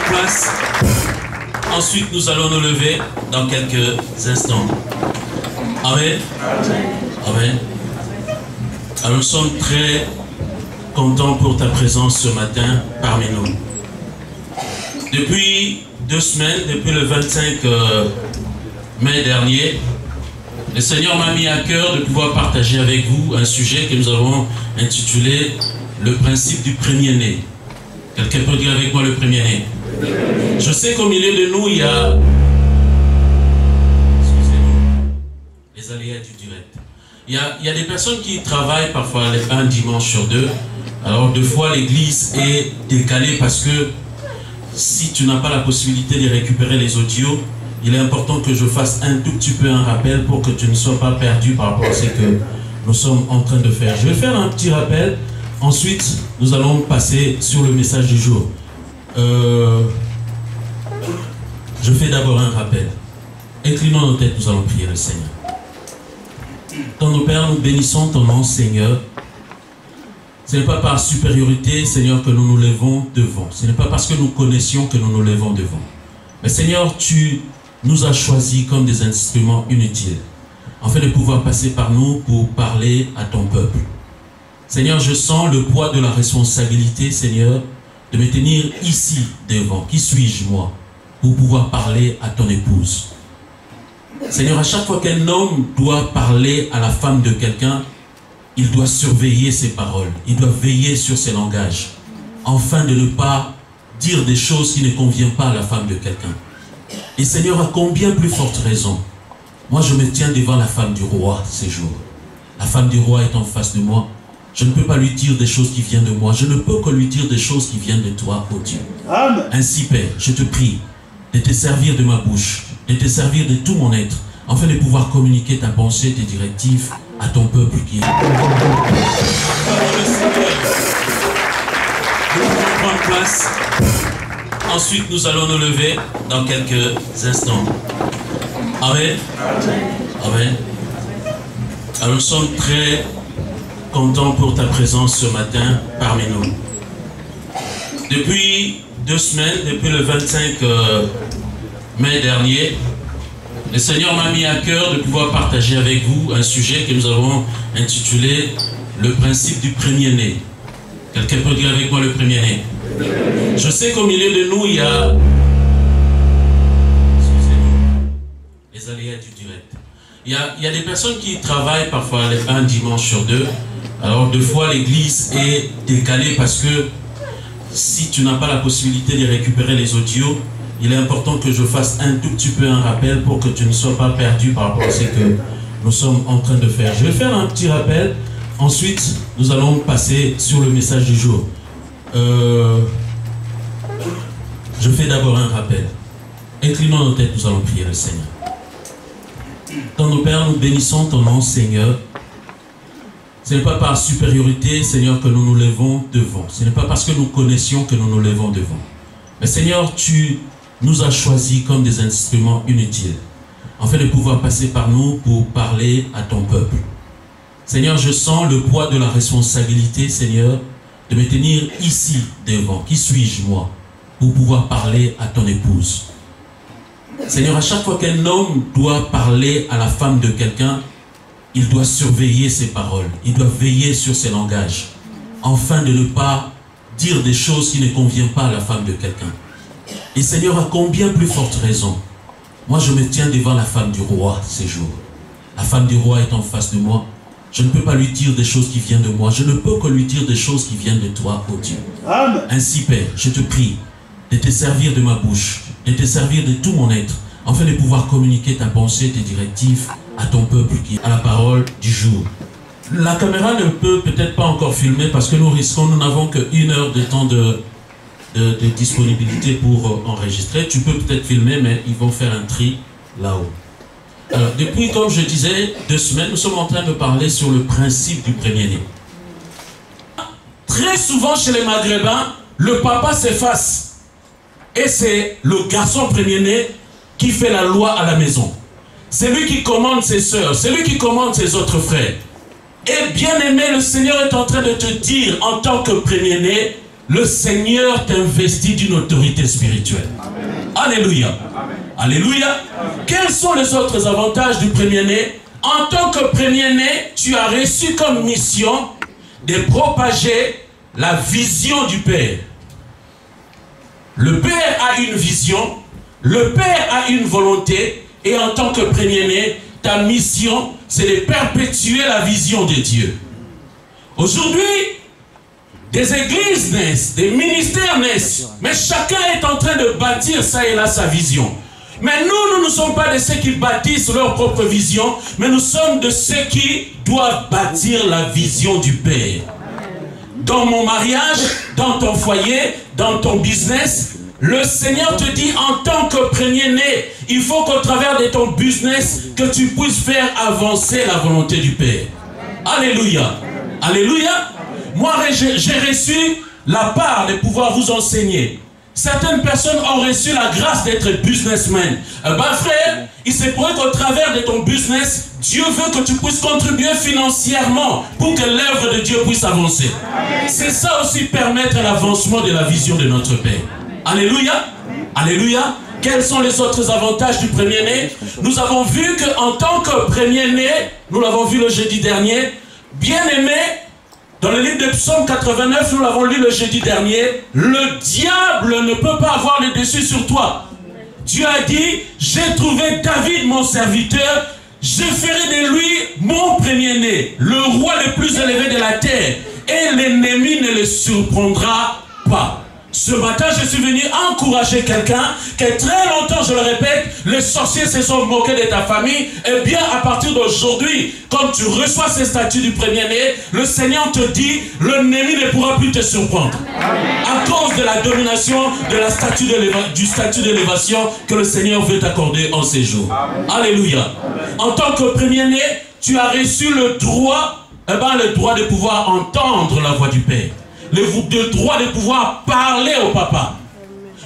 prendre place. Ensuite, nous allons nous lever dans quelques instants. Amen. Amen. Alors, nous sommes très contents pour ta présence ce matin parmi nous. Depuis 2 semaines, depuis le 25 mai dernier, le Seigneur m'a mis à cœur de pouvoir partager avec vous un sujet que nous avons intitulé « Le principe du premier-né ». Quelqu'un peut dire avec moi le premier-né? Je sais qu'au milieu de nous, il y a... Excusez-moi. Les aléas du direct. Il y a des personnes qui travaillent parfois un dimanche sur 2. Alors, 2 fois, l'église est décalée parce que si tu n'as pas la possibilité de récupérer les audios, il est important que je fasse un tout petit peu un rappel pour que tu ne sois pas perdu par rapport à ce que nous sommes en train de faire. Je vais faire un petit rappel. Ensuite, nous allons passer sur le message du jour. Je fais d'abord un rappel. Inclinons nos têtes, nous allons prier le Seigneur. Dans nos Pères, nous bénissons ton nom, Seigneur. Ce n'est pas par supériorité, Seigneur, que nous nous levons devant. Ce n'est pas parce que nous connaissions que nous nous levons devant. Mais Seigneur, tu nous as choisis comme des instruments inutiles, afin de pouvoir passer par nous pour parler à ton peuple. Seigneur, je sens le poids de la responsabilité, Seigneur, de me tenir ici devant. Qui suis-je, moi, pour pouvoir parler à ton épouse? Seigneur, à chaque fois qu'un homme doit parler à la femme de quelqu'un, il doit surveiller ses paroles, il doit veiller sur ses langages, afin de ne pas dire des choses qui ne conviennent pas à la femme de quelqu'un. Et Seigneur, à combien plus forte raison, moi je me tiens devant la femme du roi ces jours. La femme du roi est en face de moi. Je ne peux pas lui dire des choses qui viennent de moi. Je ne peux que lui dire des choses qui viennent de toi, ô Dieu. Amen. Ainsi, Père, je te prie de te servir de ma bouche, de te servir de tout mon être, afin de pouvoir communiquer ta pensée, tes directives à ton peuple qui est... Nous allons prendre place. Ensuite, nous allons nous lever dans quelques instants. Amen. Amen. Alors, nous sommes très contents pour ta présence ce matin parmi nous. Depuis 2 semaines, depuis le 25 mai dernier, le Seigneur m'a mis à cœur de pouvoir partager avec vous un sujet que nous avons intitulé « Le principe du premier-né ». Quelqu'un peut dire avec moi le premier-né? Je sais qu'au milieu de nous, il y a... Excusez-moi. Les aléas du direct. Il y a des personnes qui travaillent parfois un dimanche sur 2. Alors, 2 fois, l'église est décalée parce que si tu n'as pas la possibilité de récupérer les audios, il est important que je fasse un tout petit peu un rappel pour que tu ne sois pas perdu par rapport à ce que nous sommes en train de faire. Je vais faire un petit rappel. Ensuite, nous allons passer sur le message du jour. Je fais d'abord un rappel. Inclinons nos têtes, nous allons prier le Seigneur. Dans nos Pères, nous bénissons ton nom, Seigneur. Ce n'est pas par supériorité, Seigneur, que nous nous levons devant. Ce n'est pas parce que nous connaissions que nous nous levons devant. Mais Seigneur, tu nous as choisis comme des instruments inutiles, afin de pouvoir passer par nous pour parler à ton peuple. Seigneur, je sens le poids de la responsabilité, Seigneur, de me tenir ici devant. Qui suis-je, moi, pour pouvoir parler à ton épouse? Seigneur, à chaque fois qu'un homme doit parler à la femme de quelqu'un, il doit surveiller ses paroles, il doit veiller sur ses langages, afin de ne pas dire des choses qui ne conviennent pas à la femme de quelqu'un. Et Seigneur, à combien plus forte raison, moi je me tiens devant la femme du roi ces jours. La femme du roi est en face de moi. Je ne peux pas lui dire des choses qui viennent de moi. Je ne peux que lui dire des choses qui viennent de toi, ô Dieu. Amen. Ainsi, Père, je te prie de te servir de ma bouche, de te servir de tout mon être, afin de pouvoir communiquer ta pensée, tes directives à ton peuple qui est à la parole du jour. La caméra ne peut peut-être pas encore filmer parce que nous n'avons que 1 heure de temps de disponibilité pour enregistrer. Tu peux peut-être filmer, mais ils vont faire un tri là-haut. Alors, depuis, comme je disais, 2 semaines, nous sommes en train de parler sur le principe du premier-né. Très souvent chez les Maghrébins, le papa s'efface. Et c'est le garçon premier-né qui fait la loi à la maison. C'est lui qui commande ses sœurs, c'est lui qui commande ses autres frères. Et bien aimé, le Seigneur est en train de te dire, en tant que premier-né, le Seigneur t'investit d'une autorité spirituelle. Amen. Alléluia. Amen. Alléluia. Amen. Quels sont les autres avantages du premier-né? En tant que premier-né, tu as reçu comme mission de propager la vision du Père. Le Père a une vision, le Père a une volonté, et en tant que premier-né, ta mission, c'est de perpétuer la vision de Dieu. Aujourd'hui, des églises naissent, des ministères naissent, mais chacun est en train de bâtir ça et là sa vision. Mais nous ne sommes pas de ceux qui bâtissent leur propre vision, mais nous sommes de ceux qui doivent bâtir la vision du Père. Dans mon mariage, dans ton foyer, dans ton business, le Seigneur te dit en tant que premier-né, il faut qu'au travers de ton business, que tu puisses faire avancer la volonté du Père. Alléluia. Alléluia. Moi, j'ai reçu la part de pouvoir vous enseigner. Certaines personnes ont reçu la grâce d'être businessmen. Frère, il se pourrait qu'au travers de ton business, Dieu veut que tu puisses contribuer financièrement pour que l'œuvre de Dieu puisse avancer. C'est ça aussi permettre l'avancement de la vision de notre Père. Alléluia. Alléluia. Quels sont les autres avantages du premier-né? Nous avons vu qu'en tant que premier-né, nous l'avons vu le jeudi dernier, bien-aimé, dans le livre de Psaume 89, nous l'avons lu le jeudi dernier, le diable ne peut pas avoir le dessus sur toi. Dieu a dit, j'ai trouvé David mon serviteur, je ferai de lui mon premier-né, le roi le plus élevé de la terre, et l'ennemi ne le surprendra pas. Ce matin, je suis venu encourager quelqu'un que très longtemps, je le répète, les sorciers se sont moqués de ta famille. Et bien, à partir d'aujourd'hui, quand tu reçois ces statuts du premier-né, le Seigneur te dit, l'ennemi ne pourra plus te surprendre. À cause de la domination de la du statut d'élévation que le Seigneur veut t'accorder en ces jours. Alléluia. En tant que premier-né, tu as reçu le droit, le droit de pouvoir entendre la voix du Père. Le droit de pouvoir parler au papa.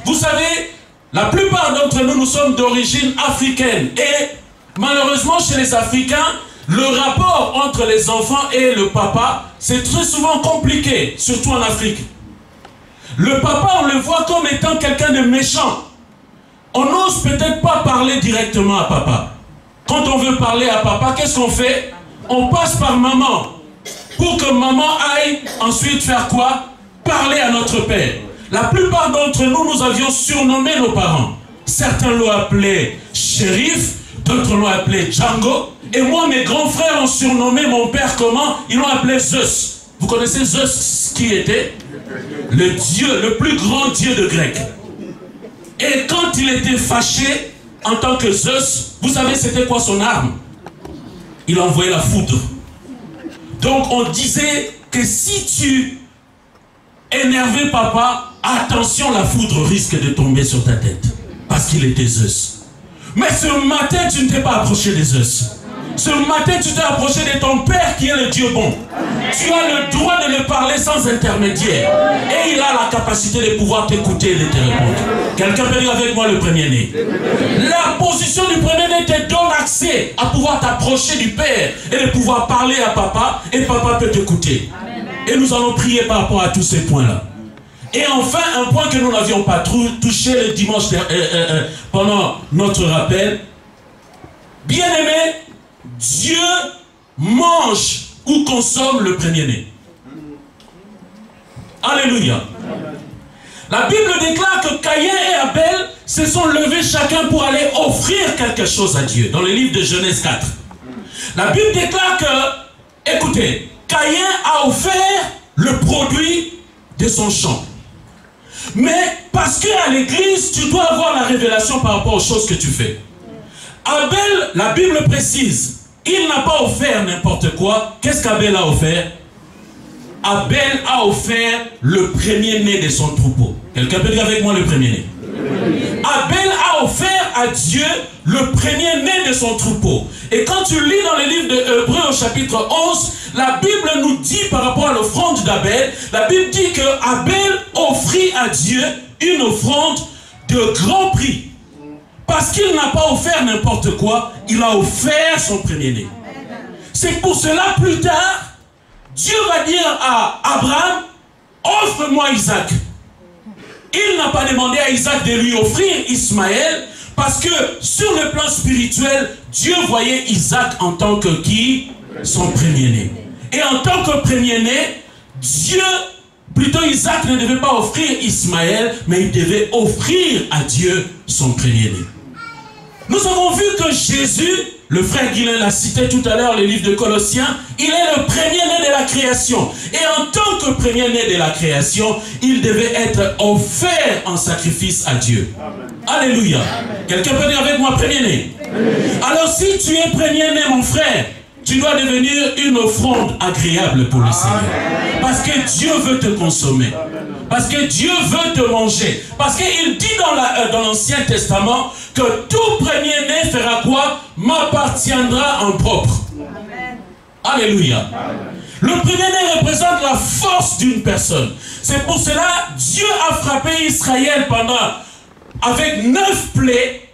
Vous savez, la plupart d'entre nous, nous sommes d'origine africaine. Et malheureusement, chez les Africains, le rapport entre les enfants et le papa, c'est très souvent compliqué, surtout en Afrique. Le papa, on le voit comme étant quelqu'un de méchant. On n'ose peut-être pas parler directement à papa. Quand on veut parler à papa, qu'est-ce qu'on fait? On passe par maman. Pour que maman aille ensuite faire quoi? Parler à notre père. La plupart d'entre nous, nous avions surnommé nos parents. Certains l'ont appelé shérif, d'autres l'ont appelé Django. Et moi, mes grands frères ont surnommé mon père comment? Ils l'ont appelé Zeus. Vous connaissez Zeus qui était? Le dieu, le plus grand dieu de Grec. Et quand il était fâché, en tant que Zeus, vous savez c'était quoi son arme? Il envoyait la foudre. Donc on disait que si tu énervais papa, attention, la foudre risque de tomber sur ta tête. Parce qu'il était Zeus. Mais ce matin, tu ne t'es pas approché de Zeus. Ce matin, tu t'es approché de ton Père qui est le Dieu bon. Tu as le droit de le parler sans intermédiaire. Et il a la capacité de pouvoir t'écouter et de te répondre. Quelqu'un peut dire avec moi le premier-né. La position du premier-né te donne accès à pouvoir t'approcher du Père et de pouvoir parler à papa, et papa peut t'écouter. Et nous allons prier par rapport à tous ces points-là. Et enfin, un point que nous n'avions pas touché le dimanche pendant notre rappel. Bien-aimé, Dieu mange ou consomme le premier-né. Alléluia. La Bible déclare que Caïn et Abel se sont levés chacun pour aller offrir quelque chose à Dieu. Dans le livre de Genèse 4. La Bible déclare que, écoutez, Caïn a offert le produit de son champ. Mais parce qu'à l'église, tu dois avoir la révélation par rapport aux choses que tu fais. Abel, la Bible précise, il n'a pas offert n'importe quoi. Qu'est-ce qu'Abel a offert? Abel a offert le premier-né de son troupeau. Quelqu'un peut dire avec moi le premier-né? Abel a offert à Dieu le premier-né de son troupeau. Et quand tu lis dans le livre de Hébreux au chapitre 11, la Bible nous dit par rapport à l'offrande d'Abel, la Bible dit que Abel offrit à Dieu une offrande de grand prix. Parce qu'il n'a pas offert n'importe quoi, il a offert son premier-né. C'est pour cela plus tard, Dieu va dire à Abraham, offre-moi Isaac. Il n'a pas demandé à Isaac de lui offrir Ismaël, parce que sur le plan spirituel, Dieu voyait Isaac en tant que qui? Son premier-né. Et en tant que premier-né, Dieu, plutôt Isaac ne devait pas offrir Ismaël, mais il devait offrir à Dieu son premier-né. Nous avons vu que Jésus, le frère Guilain l'a cité tout à l'heure, le livre de Colossiens, il est le premier-né de la création. Et en tant que premier-né de la création, il devait être offert en sacrifice à Dieu. Amen. Alléluia. Quelqu'un peut dire avec moi premier-né? Alors si tu es premier-né, mon frère, tu dois devenir une offrande agréable pour le Seigneur. Parce que Dieu veut te consommer. Parce que Dieu veut te manger. Parce qu'il dit dans l'Ancien Testament que tout premier-né fera quoi? M'appartiendra en propre. Amen. Alléluia. Amen. Le premier-né représente la force d'une personne. C'est pour cela Dieu a frappé Israël avec 9 plaies.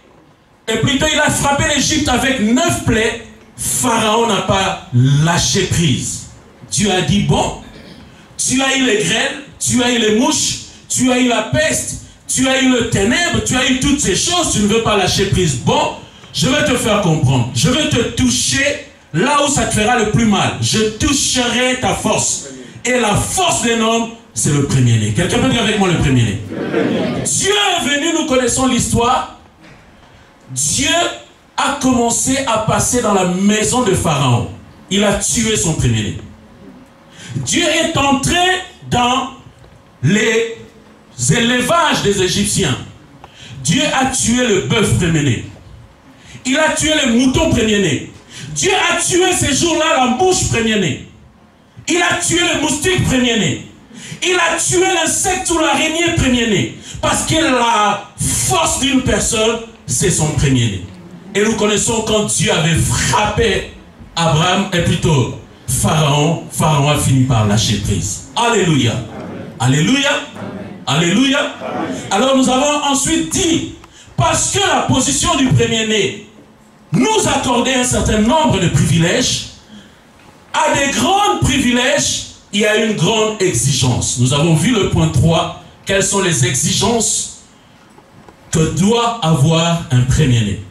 Et plutôt il a frappé l'Égypte avec 9 plaies. Pharaon n'a pas lâché prise. Dieu a dit, bon, tu as eu les grêles, tu as eu les mouches, tu as eu la peste, tu as eu le ténèbre, tu as eu toutes ces choses, tu ne veux pas lâcher prise. Bon, je vais te faire comprendre. Je vais te toucher là où ça te fera le plus mal. Je toucherai ta force. Et la force d'un homme, c'est le premier-né. Quelqu'un peut dire avec moi le premier-né? Dieu est venu, nous connaissons l'histoire. Dieu a commencé à passer dans la maison de Pharaon. Il a tué son premier-né. Dieu est entré dans les élevages des Égyptiens. Dieu a tué le bœuf premier-né. Il a tué les moutons premiers-nés. Dieu a tué ces jours-là la mouche premier-né. Il a tué le moustique premier-né. Il a tué l'insecte ou l'araignée premier-né. Parce que la force d'une personne, c'est son premier-né. Et nous connaissons quand Dieu avait frappé Abraham, et plutôt Pharaon, Pharaon a fini par lâcher prise. Alléluia. Alléluia. Alléluia. Alors nous avons ensuite dit, parce que la position du premier-né nous accordait un certain nombre de privilèges, à des grands privilèges, il y a une grande exigence. Nous avons vu le point 3, quelles sont les exigences que doit avoir un premier-né.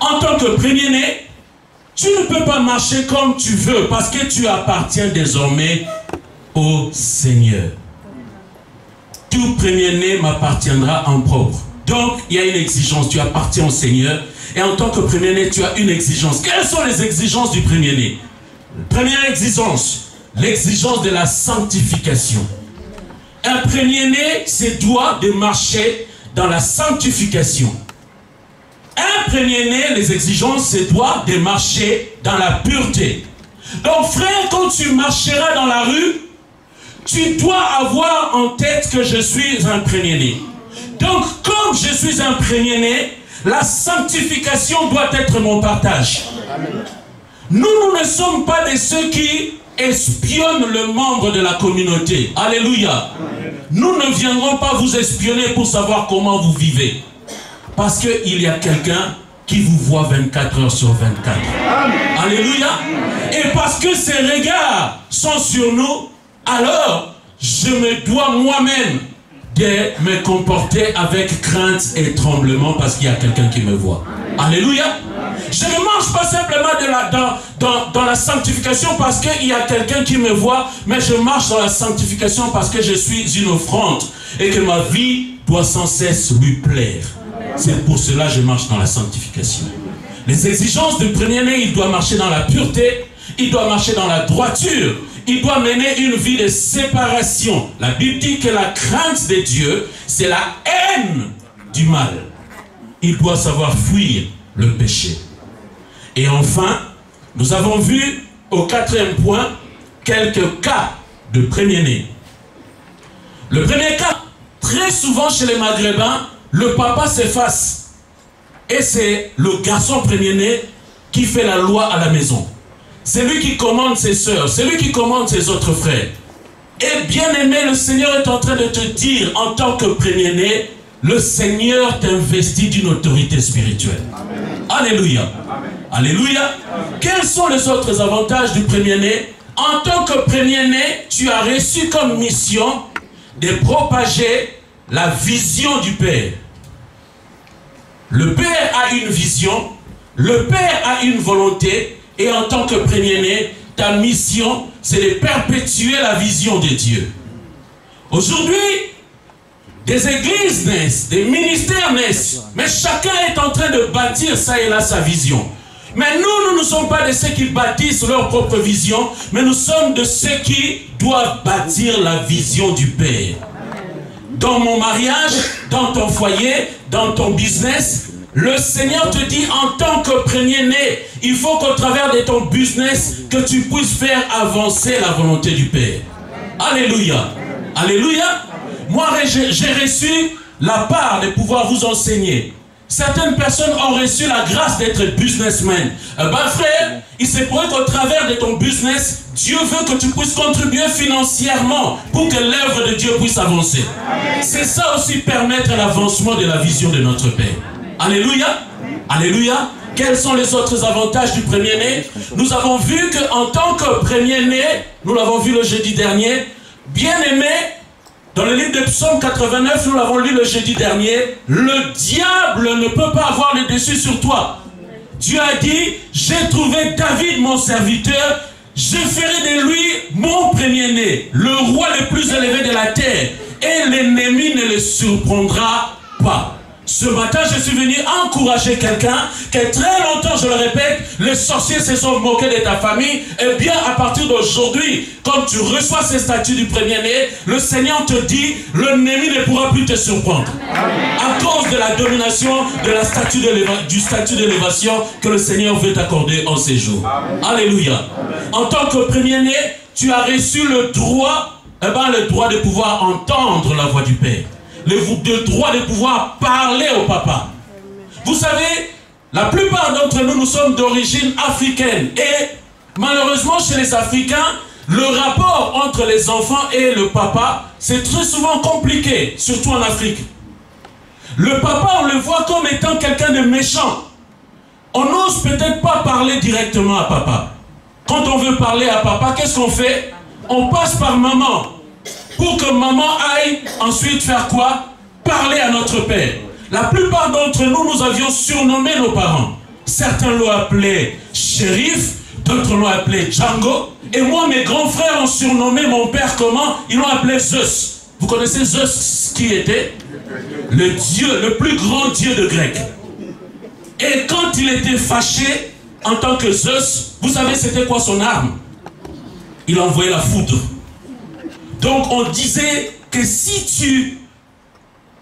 En tant que premier-né, tu ne peux pas marcher comme tu veux parce que tu appartiens désormais au Seigneur. Tout premier-né m'appartiendra en propre. Donc, il y a une exigence, tu appartiens au Seigneur. Et en tant que premier-né, tu as une exigence. Quelles sont les exigences du premier-né? Première exigence, l'exigence de la sanctification. Un premier-né se doit de marcher dans la sanctification. Un premier-né, les exigences, se doit de marcher dans la pureté. Donc frère, quand tu marcheras dans la rue, tu dois avoir en tête que je suis un premier-né. Donc comme je suis un premier-né, la sanctification doit être mon partage. Nous ne sommes pas de ceux qui espionnent le membre de la communauté. Alléluia. Nous ne viendrons pas vous espionner pour savoir comment vous vivez. Parce qu'il y a quelqu'un qui vous voit 24 heures sur 24. Alléluia. Et parce que ces regards sont sur nous, alors je me dois moi-même de me comporter avec crainte et tremblement parce qu'il y a quelqu'un qui me voit. Alléluia. Je ne marche pas simplement dans la sanctification parce qu'il y a quelqu'un qui me voit, mais je marche dans la sanctification parce que je suis une offrande et que ma vie doit sans cesse lui plaire. C'est pour cela que je marche dans la sanctification. Les exigences du premier-né, il doit marcher dans la pureté, il doit marcher dans la droiture, il doit mener une vie de séparation. La Bible dit que la crainte de Dieu, c'est la haine du mal. Il doit savoir fuir le péché. Et enfin, nous avons vu au 4e point quelques cas de premier-né. Le premier cas, très souvent chez les Maghrébins, le papa s'efface. Et c'est le garçon premier-né qui fait la loi à la maison. C'est lui qui commande ses sœurs, c'est lui qui commande ses autres frères. Et bien aimé, le Seigneur est en train de te dire, en tant que premier-né, le Seigneur t'investit d'une autorité spirituelle. Amen. Alléluia. Amen. Alléluia. Amen. Quels sont les autres avantages du premier-né? En tant que premier-né, tu as reçu comme mission de propager la vision du Père. Le Père a une vision, le Père a une volonté, et en tant que premier-né, ta mission, c'est de perpétuer la vision de Dieu. Aujourd'hui, des églises naissent, des ministères naissent, mais chacun est en train de bâtir ça et là sa vision. Mais nous ne sommes pas de ceux qui bâtissent leur propre vision, mais nous sommes de ceux qui doivent bâtir la vision du Père. Dans mon mariage, dans ton foyer, dans ton business, le Seigneur te dit en tant que premier-né, il faut qu'au travers de ton business, que tu puisses faire avancer la volonté du Père. Alléluia. Alléluia. Moi, j'ai reçu la part de pouvoir vous enseigner. Certaines personnes ont reçu la grâce d'être businessmen. Frère, il se pourrait qu'au travers de ton business, Dieu veut que tu puisses contribuer financièrement pour que l'œuvre de Dieu puisse avancer. C'est ça aussi permettre l'avancement de la vision de notre Père. Alléluia. Alléluia. Quels sont les autres avantages du premier-né? Nous avons vu qu'en tant que premier-né, nous l'avons vu le jeudi dernier, bien-aimé, dans le livre de Psaume 89, nous l'avons lu le jeudi dernier, le diable ne peut pas avoir le dessus sur toi. Dieu a dit, j'ai trouvé David mon serviteur, je ferai de lui mon premier-né, le roi le plus élevé de la terre, et l'ennemi ne le surprendra pas. Ce matin, je suis venu encourager quelqu'un que très longtemps, je le répète, les sorciers se sont moqués de ta famille. Et bien, à partir d'aujourd'hui, quand tu reçois ces statuts du premier-né, le Seigneur te dit, l'ennemi ne pourra plus te surprendre. À cause de la domination de la du statut d'élévation que le Seigneur veut t'accorder en ces jours. Alléluia. En tant que premier-né, tu as reçu le droit, le droit de pouvoir entendre la voix du Père. Le droit de pouvoir parler au papa. Vous savez, la plupart d'entre nous, nous sommes d'origine africaine. Et malheureusement, chez les Africains, le rapport entre les enfants et le papa, c'est très souvent compliqué, surtout en Afrique. Le papa, on le voit comme étant quelqu'un de méchant. On n'ose peut-être pas parler directement à papa. Quand on veut parler à papa, qu'est-ce qu'on fait? On passe par maman. Pour que maman aille ensuite faire quoi? Parler à notre père. La plupart d'entre nous, nous avions surnommé nos parents. Certains l'ont appelé shérif, d'autres l'ont appelé Django. Et moi, mes grands frères ont surnommé mon père comment? Ils l'ont appelé Zeus. Vous connaissez Zeus qui était? Le dieu, le plus grand dieu de Grec. Et quand il était fâché, en tant que Zeus, vous savez c'était quoi son arme? Il envoyait la foudre. Donc on disait que si tu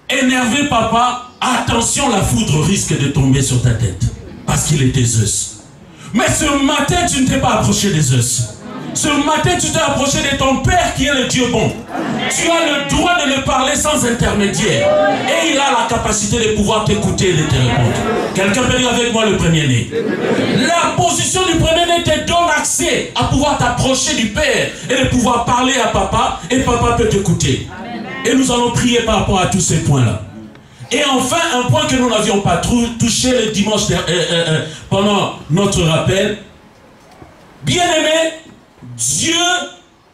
énervais papa, attention, la foudre risque de tomber sur ta tête. Parce qu'il était Zeus. Mais ce matin, tu ne t'es pas approché de Zeus. Ce matin, tu t'es approché de ton Père qui est le Dieu bon. Tu as le droit de le parler sans intermédiaire. Et il a la capacité de pouvoir t'écouter et de te répondre. Quelqu'un peut dire avec moi le premier-né. La position du premier-né te donne accès à pouvoir t'approcher du Père et de pouvoir parler à papa, et papa peut t'écouter. Et nous allons prier par rapport à tous ces points-là. Et enfin, un point que nous n'avions pas touché le dimanche pendant notre rappel. Bien-aimé, Dieu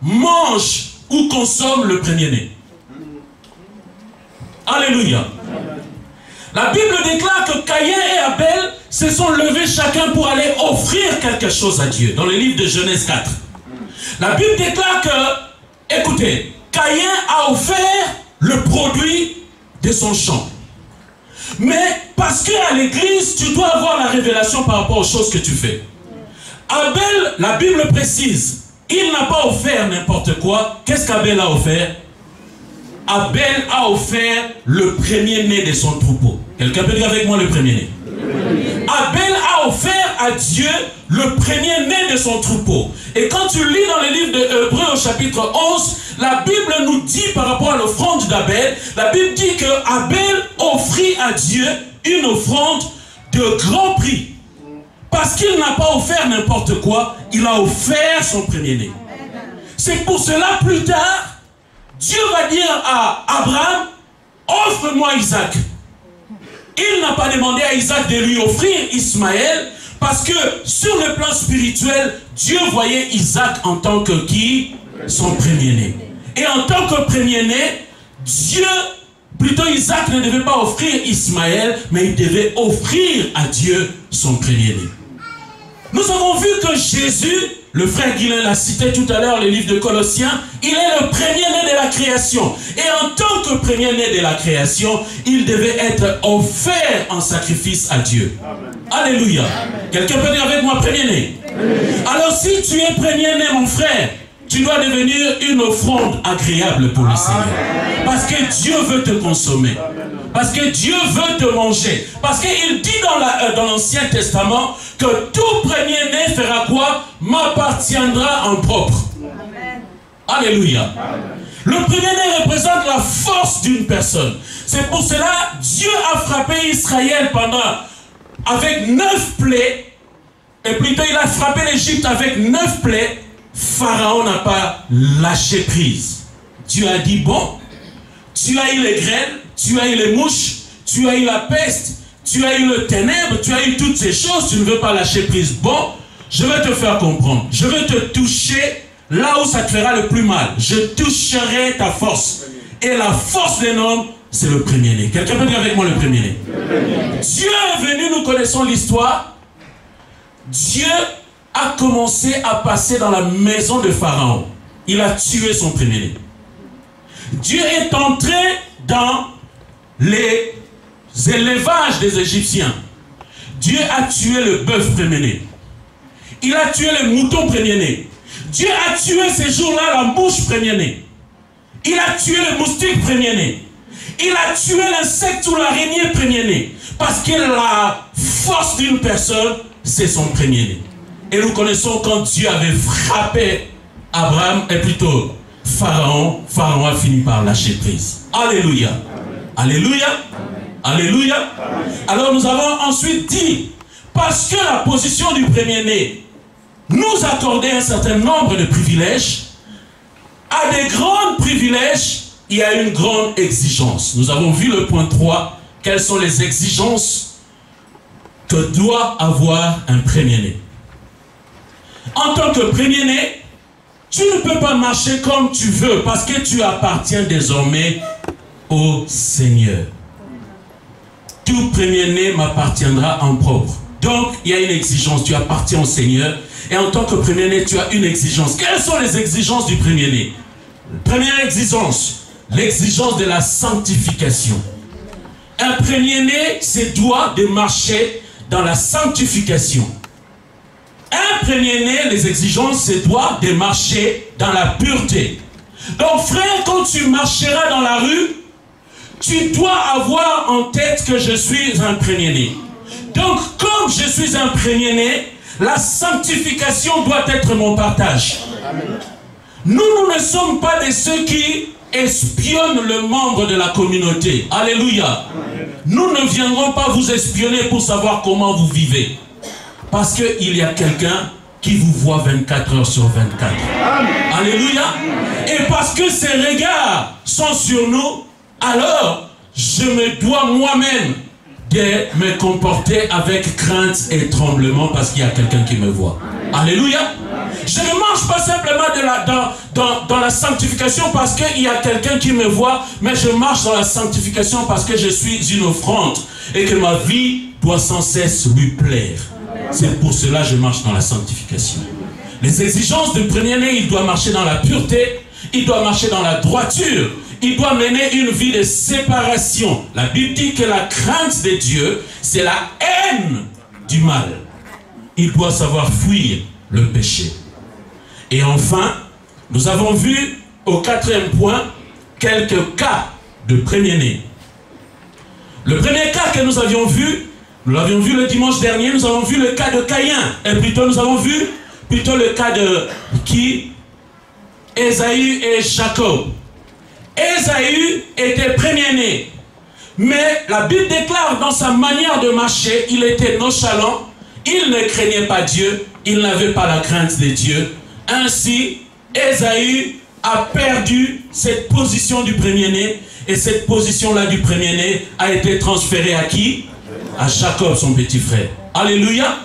mange ou consomme le premier-né. Alléluia. La Bible déclare que Caïn et Abel se sont levés chacun pour aller offrir quelque chose à Dieu. Dans le livre de Genèse 4. La Bible déclare que, écoutez, Caïn a offert le produit de son champ. Mais parce qu'à l'église, tu dois avoir la révélation par rapport aux choses que tu fais. Abel, la Bible précise, il n'a pas offert n'importe quoi. Qu'est-ce qu'Abel a offert? Abel a offert le premier-né de son troupeau. Quelqu'un peut dire avec moi le premier-né? Abel a offert à Dieu le premier-né de son troupeau. Et quand tu lis dans le livre de Hébreux au chapitre 11, la Bible nous dit par rapport à l'offrande d'Abel, la Bible dit que Abel offrit à Dieu une offrande de grand prix. Parce qu'il n'a pas offert n'importe quoi, il a offert son premier-né. C'est pour cela, plus tard, Dieu va dire à Abraham, offre-moi Isaac. Il n'a pas demandé à Isaac de lui offrir Ismaël, Parce que sur le plan spirituel, Dieu voyait Isaac en tant que qui? Son premier-né. Et en tant que premier-né, Dieu, plutôt Isaac ne devait pas offrir Ismaël, mais il devait offrir à Dieu son premier-né. Nous avons vu que Jésus, le frère Guilain l'a cité tout à l'heure, le livre de Colossiens, il est le premier-né de la création. Et en tant que premier-né de la création, il devait être offert en sacrifice à Dieu. Amen. Alléluia. Quelqu'un peut dire avec moi premier-né? Alors si tu es premier-né, mon frère, tu dois devenir une offrande agréable pour le Seigneur. Parce que Dieu veut te consommer. Parce que Dieu veut te manger. Parce qu'il dit dans l'Ancien Testament que tout premier-né fera quoi? M'appartiendra en propre. Amen. Alléluia. Amen. Le premier-né représente la force d'une personne. C'est pour cela Dieu a frappé Israël avec 9 plaies. Et plutôt il a frappé l'Égypte avec 9 plaies. Pharaon n'a pas lâché prise. Dieu a dit, bon, tu as eu les graines, tu as eu les mouches, tu as eu la peste, tu as eu le ténèbre, tu as eu toutes ces choses, tu ne veux pas lâcher prise. Bon, je vais te faire comprendre. Je vais te toucher là où ça te fera le plus mal. Je toucherai ta force. Et la force d'un homme, c'est le premier-né. Quelqu'un peut dire avec moi le premier-né? Dieu est venu, nous connaissons l'histoire. Dieu a commencé à passer dans la maison de Pharaon. Il a tué son premier-né. Dieu est entré dans les élevages des Égyptiens. Dieu a tué le bœuf premier-né. Il a tué le mouton premier-né. Dieu a tué ces jours-là la mouche premier-né. Il a tué le moustique premier-né. Il a tué l'insecte ou l'araignée premier-né. Parce que la force d'une personne, c'est son premier-né. Et nous connaissons quand Dieu avait frappé Abraham, et plutôt Pharaon, Pharaon a fini par lâcher prise. Alléluia. Alléluia. Alléluia. Alors nous avons ensuite dit, parce que la position du premier-né nous accordait un certain nombre de privilèges, à des grands privilèges, il y a une grande exigence. Nous avons vu le point 3, quelles sont les exigences que doit avoir un premier-né. En tant que premier-né, tu ne peux pas marcher comme tu veux parce que tu appartiens désormais au Seigneur. Tout premier-né m'appartiendra en propre. Donc, il y a une exigence, tu appartiens au Seigneur. Et en tant que premier-né, tu as une exigence. Quelles sont les exigences du premier-né? Première exigence, l'exigence de la sanctification. Un premier-né se doit de marcher dans la sanctification. Un premier-né, les exigences, c'est doit de marcher dans la pureté. Donc frère, quand tu marcheras dans la rue, tu dois avoir en tête que je suis un premier-né. Donc comme je suis un premier-né, la sanctification doit être mon partage. Amen. Nous ne sommes pas de ceux qui espionnent le membre de la communauté. Alléluia. Amen. Nous ne viendrons pas vous espionner pour savoir comment vous vivez. Parce qu'il y a quelqu'un qui vous voit 24 heures sur 24. Amen. Alléluia. Et parce que ces regards sont sur nous, alors je me dois moi-même de me comporter avec crainte et tremblement parce qu'il y a quelqu'un qui me voit. Alléluia. Je ne marche pas simplement dans la sanctification parce qu'il y a quelqu'un qui me voit, mais je marche dans la sanctification parce que je suis une offrande et que ma vie doit sans cesse lui plaire. C'est pour cela que je marche dans la sanctification. Les exigences du premier-né, il doit marcher dans la pureté, il doit marcher dans la droiture, il doit mener une vie de séparation. La Bible dit que la crainte de Dieu, c'est la haine du mal. Il doit savoir fuir le péché. Et enfin, nous avons vu au 4e point quelques cas de premier-né. Le premier cas que nous avions vu, nous l'avions vu le dimanche dernier, nous avons vu le cas de Caïn. Et plutôt nous avons vu le cas de qui? Ésaü et Jacob. Ésaü était premier-né. Mais la Bible déclare dans sa manière de marcher, il était nonchalant, il ne craignait pas Dieu, il n'avait pas la crainte de Dieu. Ainsi, Ésaü a perdu cette position du premier-né. Et cette position-là du premier-né a été transférée à qui? À Jacob, son petit frère. Alléluia.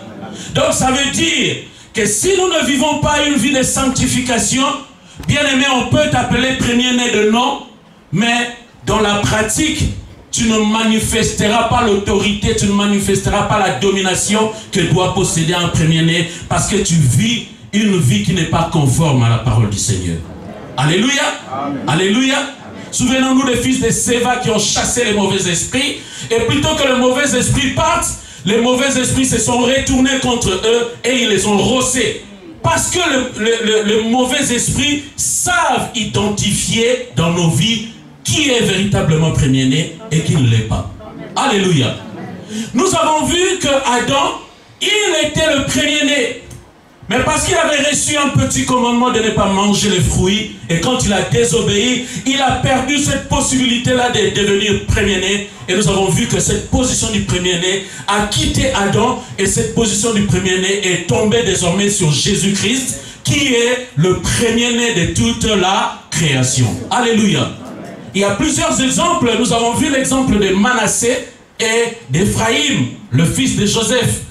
Donc ça veut dire que si nous ne vivons pas une vie de sanctification, bien aimé, on peut t'appeler premier-né de nom, mais dans la pratique, tu ne manifesteras pas l'autorité, tu ne manifesteras pas la domination que doit posséder un premier-né, parce que tu vis une vie qui n'est pas conforme à la parole du Seigneur. Alléluia. Amen. Alléluia. Souvenons-nous des fils de Séva qui ont chassé les mauvais esprits, et plutôt que les mauvais esprits partent, les mauvais esprits se sont retournés contre eux et ils les ont rossés. Parce que les mauvais esprits savent identifier dans nos vies qui est véritablement premier-né et qui ne l'est pas. Alléluia. Nous avons vu que Adam, il était le premier-né. Mais parce qu'il avait reçu un petit commandement de ne pas manger les fruits, et quand il a désobéi, il a perdu cette possibilité-là de devenir premier-né. Et nous avons vu que cette position du premier-né a quitté Adam, et cette position du premier-né est tombée désormais sur Jésus-Christ, qui est le premier-né de toute la création. Alléluia. Il y a plusieurs exemples. Nous avons vu l'exemple de Manassé et d'Éphraïm, le fils de Joseph.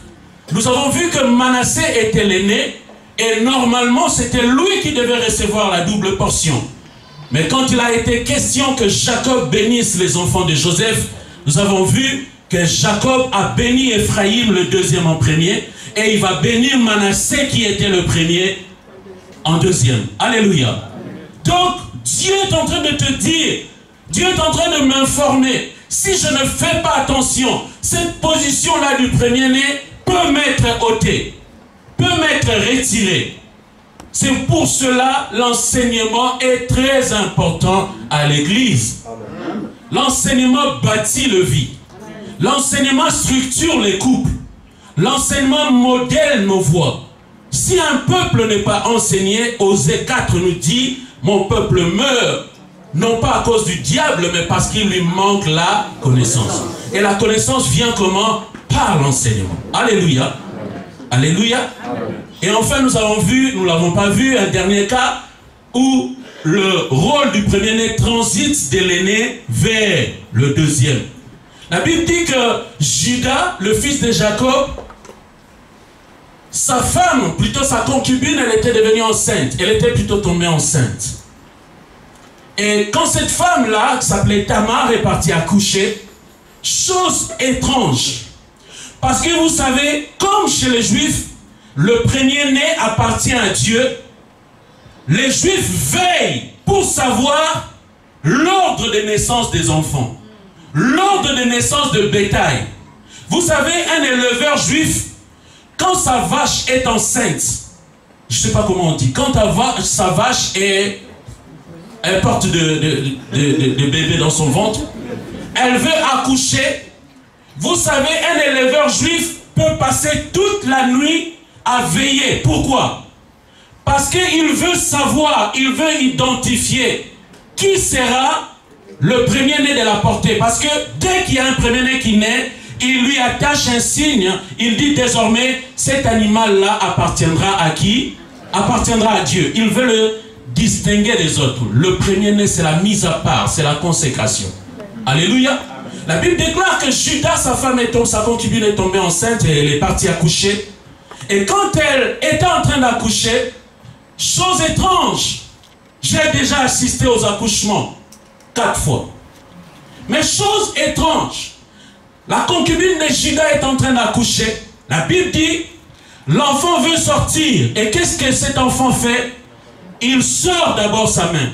Nous avons vu que Manassé était l'aîné et normalement c'était lui qui devait recevoir la double portion. Mais quand il a été question que Jacob bénisse les enfants de Joseph, nous avons vu que Jacob a béni Éphraïm le deuxième en premier et il va bénir Manassé qui était le premier en deuxième. Alléluia. Donc Dieu est en train de te dire, Dieu est en train de m'informer, si je ne fais pas attention, cette position-là du premier-né peut m'être ôté, peut m'être retiré. C'est pour cela l'enseignement est très important à l'église. L'enseignement bâtit le vie. L'enseignement structure les couples. L'enseignement modèle nos voies. Si un peuple n'est pas enseigné, Osée 4 nous dit, mon peuple meurt, non pas à cause du diable, mais parce qu'il lui manque la connaissance. Et la connaissance vient comment? Par l'enseignement. Alléluia. Alléluia. Et enfin, nous avons vu, nous ne l'avons pas vu, un dernier cas où le rôle du premier-né transite de l'aîné vers le deuxième. La Bible dit que Judas, le fils de Jacob, sa femme, plutôt sa concubine, elle était devenue enceinte. Elle était plutôt tombée enceinte. Et quand cette femme-là, qui s'appelait Tamar, est partie accoucher, chose étrange. Parce que vous savez, comme chez les Juifs, le premier-né appartient à Dieu. Les Juifs veillent pour savoir l'ordre de naissance des enfants. L'ordre de naissance de bétail. Vous savez, un éleveur juif, quand sa vache est enceinte, je ne sais pas comment on dit, quand sa vache elle porte de bébé dans son ventre, elle veut accoucher. Vous savez, un éleveur juif peut passer toute la nuit à veiller. Pourquoi? Parce qu'il veut savoir, il veut identifier qui sera le premier-né de la portée. Parce que dès qu'il y a un premier-né qui naît, il lui attache un signe. Il dit désormais, cet animal-là appartiendra à qui? Appartiendra à Dieu. Il veut le distinguer des autres. Le premier-né, c'est la mise à part, c'est la consécration. Alléluia. La Bible déclare que Judas, sa femme, sa concubine est tombée enceinte et elle est partie accoucher. Et quand elle était en train d'accoucher, chose étrange, j'ai déjà assisté aux accouchements 4 fois. Mais chose étrange, la concubine de Judas est en train d'accoucher. La Bible dit, l'enfant veut sortir. Et qu'est-ce que cet enfant fait? Il sort d'abord sa main.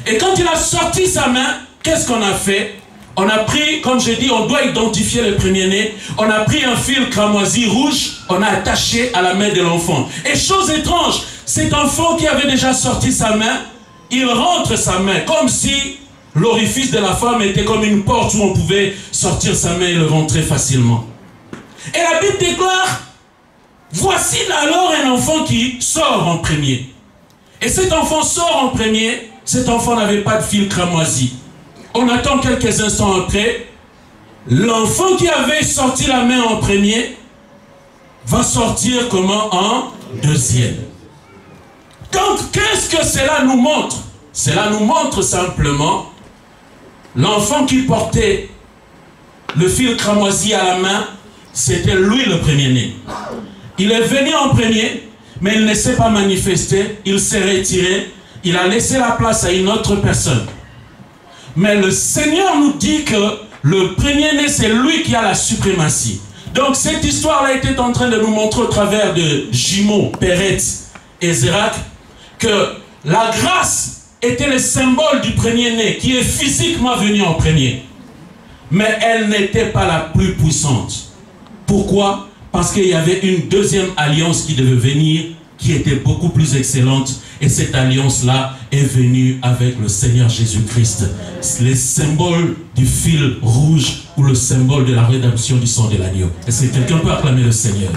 Et quand il a sorti sa main, qu'est-ce qu'on a fait? On a pris, comme je dis, on doit identifier le premier-né. On a pris un fil cramoisi rouge, on a attaché à la main de l'enfant. Et chose étrange, cet enfant qui avait déjà sorti sa main, il rentre sa main, comme si l'orifice de la femme était comme une porte où on pouvait sortir sa main et le rentrer facilement. Et la Bible déclare, voici alors un enfant qui sort en premier. Et cet enfant sort en premier, cet enfant n'avait pas de fil cramoisi. On attend quelques instants après, l'enfant qui avait sorti la main en premier va sortir comment? En deuxième. Donc, qu'est-ce que cela nous montre? Cela nous montre simplement l'enfant qui portait le fil cramoisi à la main c'était lui le premier-né. Il est venu en premier, mais il ne s'est pas manifesté, il s'est retiré, il a laissé la place à une autre personne. Mais le Seigneur nous dit que le premier-né, c'est lui qui a la suprématie. Donc cette histoire-là était en train de nous montrer au travers de jumeaux, Péretz et Zérak, que la grâce était le symbole du premier-né, qui est physiquement venu en premier. Mais elle n'était pas la plus puissante. Pourquoi? Parce qu'il y avait une deuxième alliance qui devait venir, qui était beaucoup plus excellente. Et cette alliance-là est venue avec le Seigneur Jésus-Christ. Le symbole du fil rouge ou le symbole de la rédemption du sang de l'agneau. Est-ce que quelqu'un peut acclamer le Seigneur?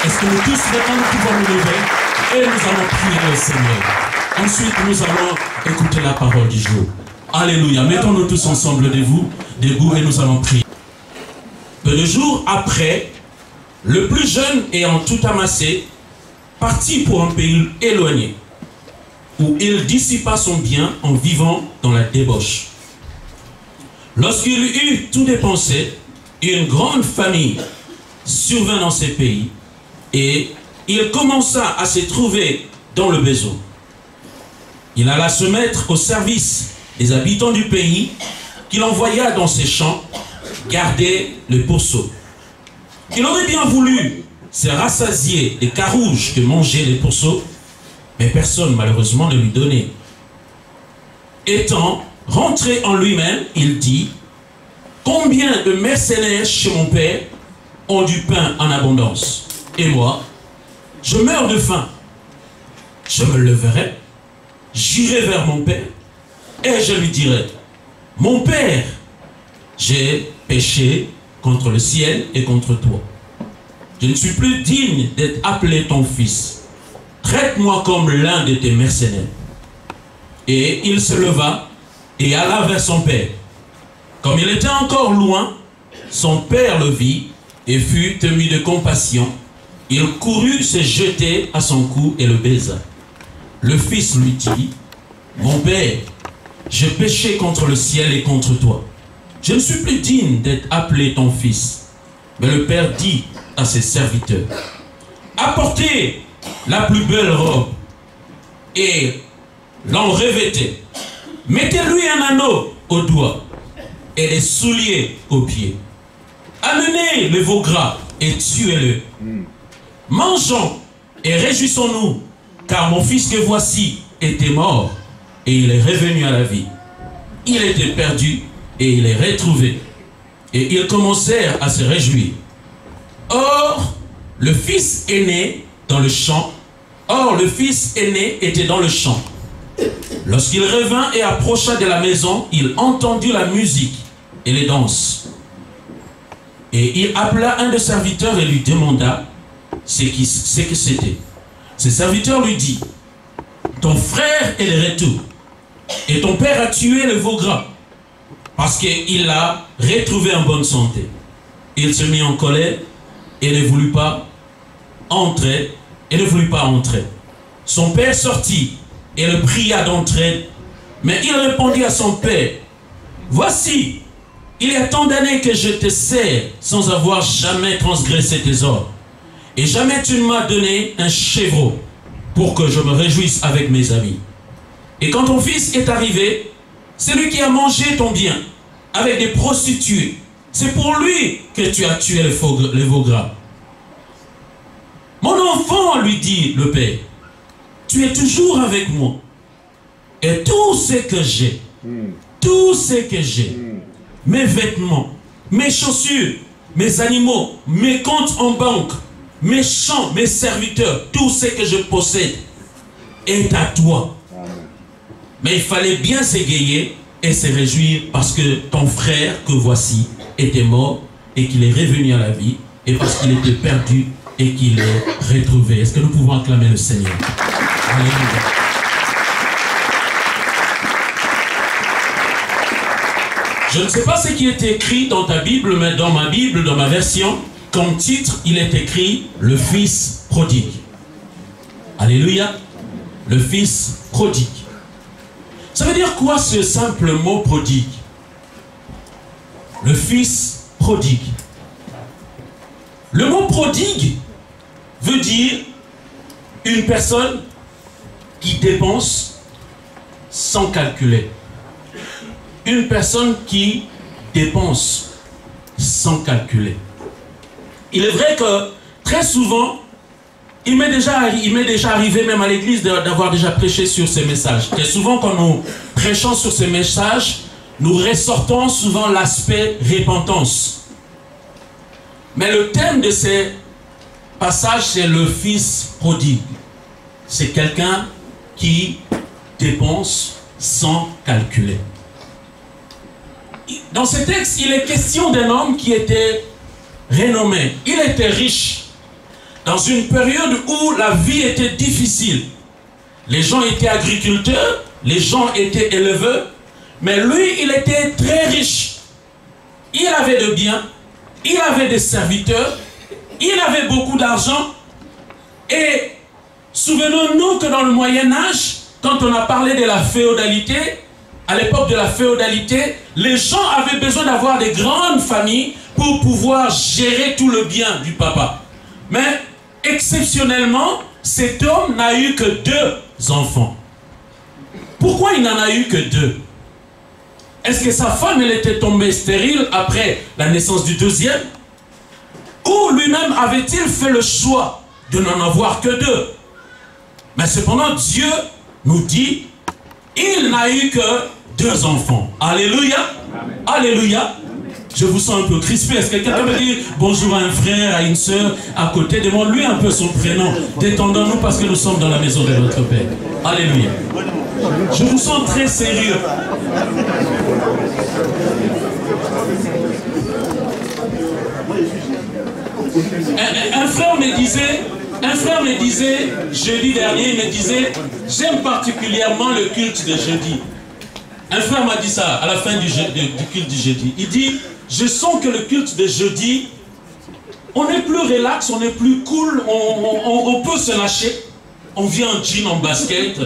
Est-ce que nous tous, maintenant, nous pouvons nous lever et nous allons prier le Seigneur? Ensuite, nous allons écouter la parole du jour. Alléluia. Mettons-nous tous ensemble debout et nous allons prier. Peu de jours après, le plus jeune ayant tout amassé, partit pour un pays éloigné, où il dissipa son bien en vivant dans la débauche. Lorsqu'il eut tout dépensé, une grande famine survint dans ces pays, et il commença à se trouver dans le besoin. Il alla se mettre au service des habitants du pays, qu'il envoya dans ses champs garder le pourceau. Il aurait bien voulu se rassasier des carouges que mangeaient les pourceaux, mais personne malheureusement ne lui donnait. Étant rentré en lui-même, il dit: combien de mercenaires chez mon père ont du pain en abondance, et moi, je meurs de faim. Je me leverai, j'irai vers mon père, et je lui dirai: mon père, j'ai péché contre le ciel et contre toi. Je ne suis plus digne d'être appelé ton fils. Traite-moi comme l'un de tes mercenaires. Et il se leva et alla vers son père. Comme il était encore loin, son père le vit et fut ému de compassion. Il courut se jeter à son cou et le baisa. Le fils lui dit: mon père, j'ai péché contre le ciel et contre toi. Je ne suis plus digne d'être appelé ton fils. Mais le père dit à ses serviteurs: apportez la plus belle robe et l'en revêtez. Mettez-lui un anneau au doigt et des souliers aux pieds. Amenez le veau gras et tuez-le. Mangeons et réjouissons-nous, car mon fils que voici était mort et il est revenu à la vie. Il était perdu et il est retrouvé. Et ils commencèrent à se réjouir. Or, le fils aîné dans le champ, était dans le champ. Lorsqu'il revint et approcha de la maison, il entendit la musique et les danses. Et il appela un des serviteurs et lui demanda ce que c'était. Ce serviteur lui dit: ton frère est de retour, et ton père a tué le veau gras, parce qu'il l'a retrouvé en bonne santé. Il se mit en colère et ne voulut pas entrer. Son père sortit et le pria d'entrer, mais il répondit à son père: voici, il y a tant d'années que je te sers sans avoir jamais transgressé tes ordres, et jamais tu ne m'as donné un chevreau pour que je me réjouisse avec mes amis. Et quand ton fils est arrivé, c'est lui qui a mangé ton bien avec des prostituées. C'est pour lui que tu as tué le veau gras. Mon enfant, lui dit le père, tu es toujours avec moi. Et tout ce que j'ai, mes vêtements, mes chaussures, mes animaux, mes comptes en banque, mes champs, mes serviteurs, tout ce que je possède est à toi. Mais il fallait bien s'égayer et se réjouir parce que ton frère que voici était mort et qu'il est revenu à la vie, et parce qu'il était perdu et qu'il est retrouvé. Est-ce que nous pouvons acclamer le Seigneur? Alléluia. Je ne sais pas ce qui est écrit dans ta Bible, mais dans ma Bible, dans ma version, comme titre, il est écrit « Le Fils prodigue ». Alléluia. Le Fils prodigue. Ça veut dire quoi ce simple mot prodigue? Le Fils prodigue. Le mot prodigue veut dire une personne qui dépense sans calculer. Une personne qui dépense sans calculer. Il est vrai que très souvent, il m'est déjà arrivé même à l'église d'avoir déjà prêché sur ces messages. Très souvent quand nous prêchons sur ces messages, nous ressortons souvent l'aspect repentance. Mais le thème de ces passages, c'est le fils prodigue. C'est quelqu'un qui dépense sans calculer. Dans ce texte, il est question d'un homme qui était renommé. Il était riche. Dans une période où la vie était difficile. Les gens étaient agriculteurs, les gens étaient éleveurs, mais lui, il était très riche. Il avait de biens, il avait des serviteurs, il avait beaucoup d'argent. Et souvenons-nous que dans le Moyen-Âge, quand on a parlé de la féodalité, à l'époque de la féodalité, les gens avaient besoin d'avoir des grandes familles pour pouvoir gérer tout le bien du papa. Mais exceptionnellement, cet homme n'a eu que 2 enfants. Pourquoi il n'en a eu que 2? Est-ce que sa femme, elle était tombée stérile après la naissance du 2e? Ou lui-même avait-il fait le choix de n'en avoir que 2? Mais cependant, Dieu nous dit, il n'a eu que 2 enfants. Alléluia. Amen. Alléluia. Je vous sens un peu crispé. Est-ce que quelqu'un me dit bonjour à un frère, à une sœur à côté? Demande-lui un peu son prénom. Détendons-nous parce que nous sommes dans la maison de notre Père. Alléluia. Je vous sens très sérieux. Un frère me disait, jeudi dernier, il me disait, j'aime particulièrement le culte de jeudi. Un frère m'a dit ça à la fin du culte du jeudi. Il dit, je sens que le culte de jeudi, on est plus relax, on est plus cool, on peut se lâcher. On vient en jean, en basket,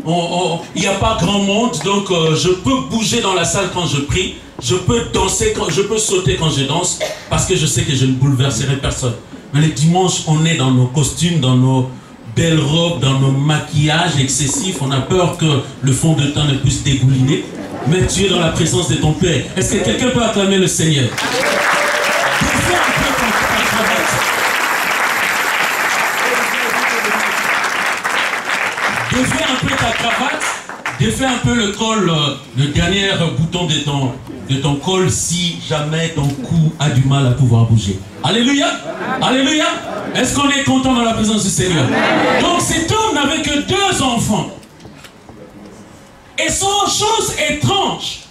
il n'y a pas grand monde, donc je peux bouger dans la salle quand je prie, je peux danser, je peux sauter quand je danse, parce que je sais que je ne bouleverserai personne. Mais les dimanches, on est dans nos costumes, dans nos belles robes, dans nos maquillages excessifs, on a peur que le fond de teint ne puisse dégouliner, mais tu es dans la présence de ton Père. Est-ce que quelqu'un peut acclamer le Seigneur? Défais un peu ta cravate, défais un peu le col, le dernier bouton de ton col si jamais ton cou a du mal à pouvoir bouger. Alléluia. Alléluia. Est-ce qu'on est content dans la présence du Seigneur? Donc cet homme n'avait que 2 enfants. Et sans chose étrange,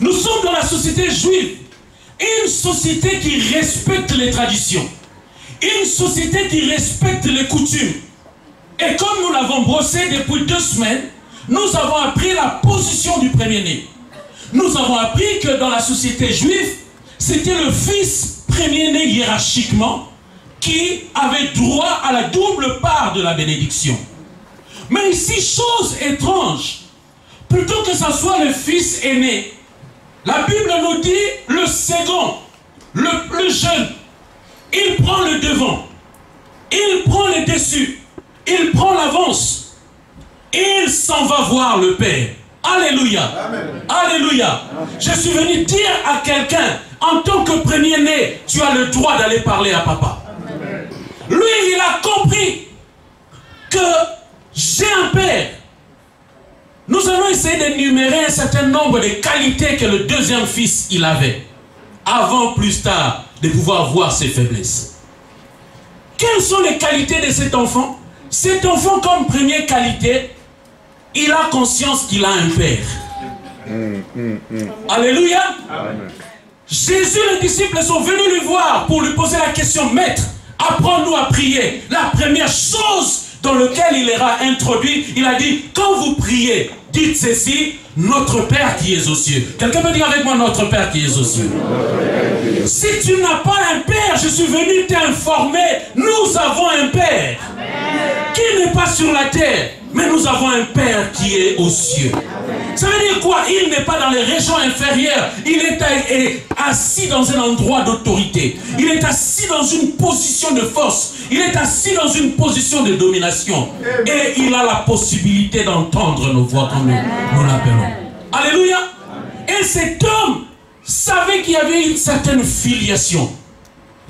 nous sommes dans la société juive, une société qui respecte les traditions, une société qui respecte les coutumes. Et comme nous l'avons brossé depuis 2 semaines, nous avons appris la position du premier-né. Nous avons appris que dans la société juive, c'était le fils premier-né hiérarchiquement qui avait droit à la double part de la bénédiction. Mais ici, chose étrange, plutôt que ce soit le fils aîné, la Bible nous dit le second, le plus jeune, il prend le devant, il prend le dessus. Il prend l'avance. Il s'en va voir le Père. Alléluia. Amen. Alléluia. Je suis venu dire à quelqu'un, en tant que premier-né, tu as le droit d'aller parler à papa. Amen. Lui, il a compris que j'ai un Père. Nous allons essayer d'énumérer un certain nombre de qualités que le 2e fils il avait, avant plus tard de pouvoir voir ses faiblesses. Quelles sont les qualités de cet enfant? Cet enfant, comme première qualité, il a conscience qu'il a un Père. Alléluia. Amen. Jésus, les disciples sont venus lui voir pour lui poser la question, Maître, apprends-nous à prier. La première chose dans laquelle il ira introduit, il a dit, quand vous priez, dites ceci, notre Père qui est aux cieux. Quelqu'un peut dire avec moi, notre Père qui est aux cieux. Si tu n'as pas un Père, je suis venu t'informer, nous avons un Père qui n'est pas sur la terre, Mais nous avons un Père qui est aux cieux. Ça veut dire quoi? Il n'est pas dans les régions inférieures. Il est assis dans un endroit d'autorité. Il est assis dans une position de force. Il est assis dans une position de domination. Et il a la possibilité d'entendre nos voix comme nous l'appelons. Alléluia. Et cet homme savait qu'il y avait une certaine filiation.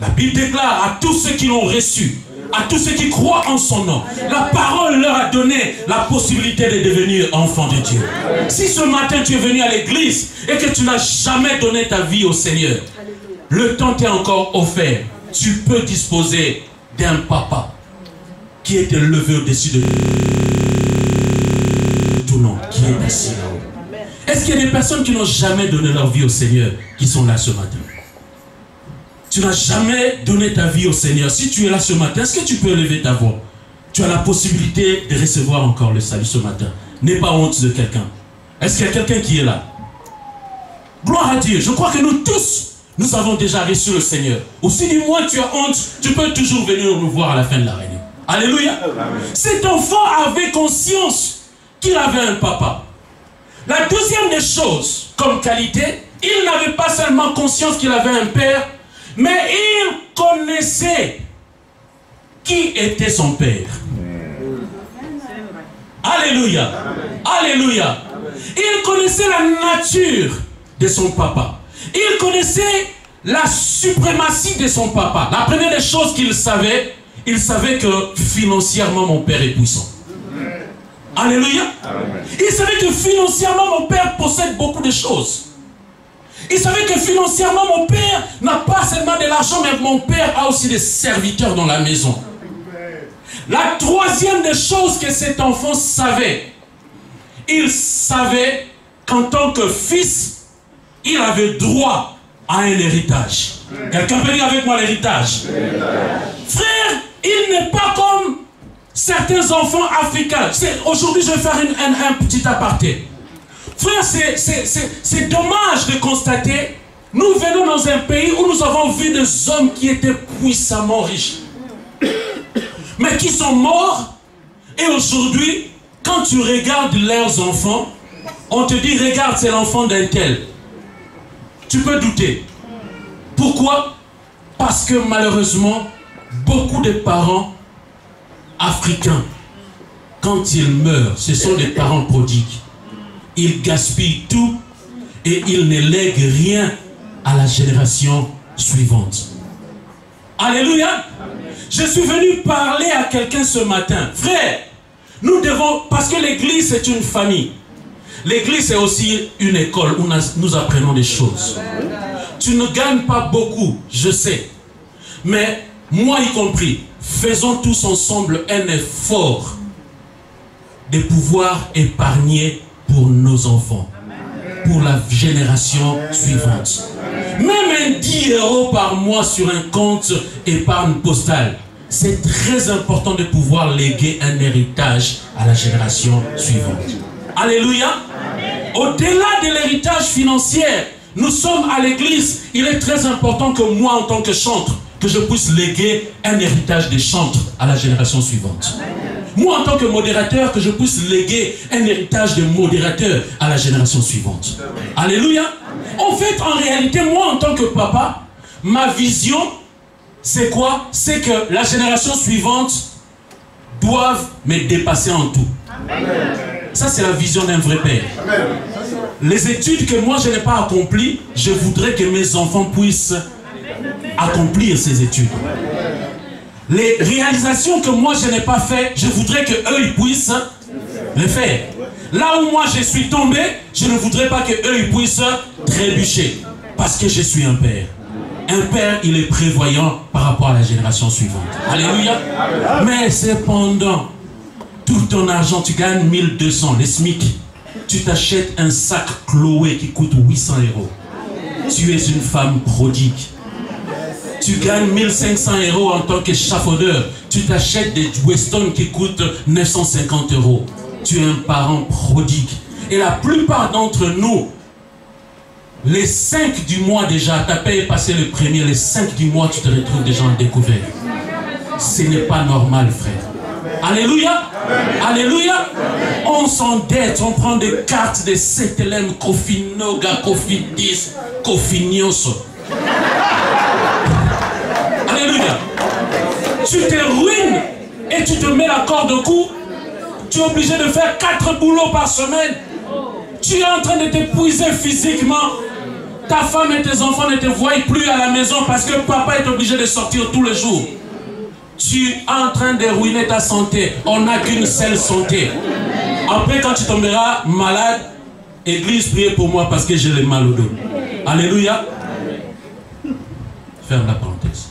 La Bible déclare à tous ceux qui l'ont reçu, à tous ceux qui croient en son nom, la parole leur a donné la possibilité de devenir enfants de Dieu. Si ce matin tu es venu à l'église et que tu n'as jamais donné ta vie au Seigneur, le temps t'est encore offert. Tu peux disposer d'un papa qui est élevé au-dessus de tout nom, qui est assis là-haut. Est-ce qu'il y a des personnes qui n'ont jamais donné leur vie au Seigneur qui sont là ce matin? Tu n'as jamais donné ta vie au Seigneur. Si tu es là ce matin, est-ce que tu peux élever ta voix? Tu as la possibilité de recevoir encore le salut ce matin. N'aie pas honte de quelqu'un. Est-ce qu'il y a quelqu'un qui est là? Gloire à Dieu. Je crois que nous tous, nous avons déjà reçu le Seigneur. Ou si du moins tu as honte, tu peux toujours venir nous voir à la fin de la réunion. Alléluia. Cet enfant avait conscience qu'il avait un papa. La deuxième des choses, comme qualité, il n'avait pas seulement conscience qu'il avait un père, mais il connaissait qui était son père. Alléluia. Alléluia. Il connaissait la nature de son papa. Il connaissait la suprématie de son papa. La première des choses qu'il savait, il savait que financièrement mon père est puissant. Alléluia. Il savait que financièrement mon père possède beaucoup de choses. Il savait que financièrement mon père n'a pas seulement de l'argent, mais mon père a aussi des serviteurs dans la maison. La troisième des choses que cet enfant savait, il savait qu'en tant que fils, il avait droit à un héritage. Quelqu'un peut dire avec moi l'héritage? Frère, il n'est pas comme certains enfants africains. Aujourd'hui, je vais faire un petit aparté. Frère, c'est dommage de constater, nous venons dans un pays où nous avons vu des hommes qui étaient puissamment riches, mais qui sont morts, et aujourd'hui, quand tu regardes leurs enfants, on te dit, regarde, c'est l'enfant d'un tel. Tu peux douter. Pourquoi? Parce que malheureusement, beaucoup de parents africains, quand ils meurent, ce sont des parents prodigues. Ils gaspillent tout et ils ne lèguent rien à la génération suivante. Alléluia. Je suis venu parler à quelqu'un ce matin. Frère, nous devons, parce que l'église est une famille. L'église est aussi une école où nous apprenons des choses. Tu ne gagnes pas beaucoup, je sais. Mais moi y compris, faisons tous ensemble un effort de pouvoir épargner pour nos enfants, pour la génération suivante. Même un 10 € par mois sur un compte épargne postale, c'est très important de pouvoir léguer un héritage à la génération suivante. Alléluia. Au-delà de l'héritage financier, nous sommes à l'église. Il est très important que moi, en tant que chantre, que je puisse léguer un héritage de chantre à la génération suivante. Moi, en tant que modérateur, que je puisse léguer un héritage de modérateur à la génération suivante. Alléluia. En fait, en réalité, moi, en tant que papa, ma vision, c'est quoi? C'est que la génération suivante doive me dépasser en tout. Ça, c'est la vision d'un vrai père. Les études que moi, je n'ai pas accomplies, je voudrais que mes enfants puissent accomplir ces études. Les réalisations que moi je n'ai pas faites, je voudrais qu'eux ils puissent les faire. Là où moi je suis tombé, je ne voudrais pas qu'eux ils puissent trébucher. Parce que je suis un père. Un père, il est prévoyant par rapport à la génération suivante. Alléluia. Mais cependant, tout ton argent, tu gagnes 1200, les SMIC. Tu t'achètes un sac Chloé qui coûte 800 €. Tu es une femme prodigue. Tu gagnes 1500 € en tant qu'échafaudeur. Tu t'achètes des Weston qui coûtent 950 €. Tu es un parent prodigue. Et la plupart d'entre nous, les 5 du mois déjà, ta paye est passée le premier, les 5 du mois, tu te retrouves déjà en découvert. Ce n'est pas normal, frère. Alléluia. Alléluia. On s'endette, on prend des cartes, des CTLM, Cofinoga, Cofidis, Cofinios. Alléluia. Tu te ruines et tu te mets la corde au cou. Tu es obligé de faire 4 boulots par semaine. Tu es en train de t'épuiser physiquement. Ta femme et tes enfants ne te voient plus à la maison parce que papa est obligé de sortir tous les jours. Tu es en train de ruiner ta santé. On n'a qu'une seule santé. Après, quand tu tomberas malade, Église, priez pour moi parce que j'ai le mal au dos. Alléluia. Ferme la parenthèse.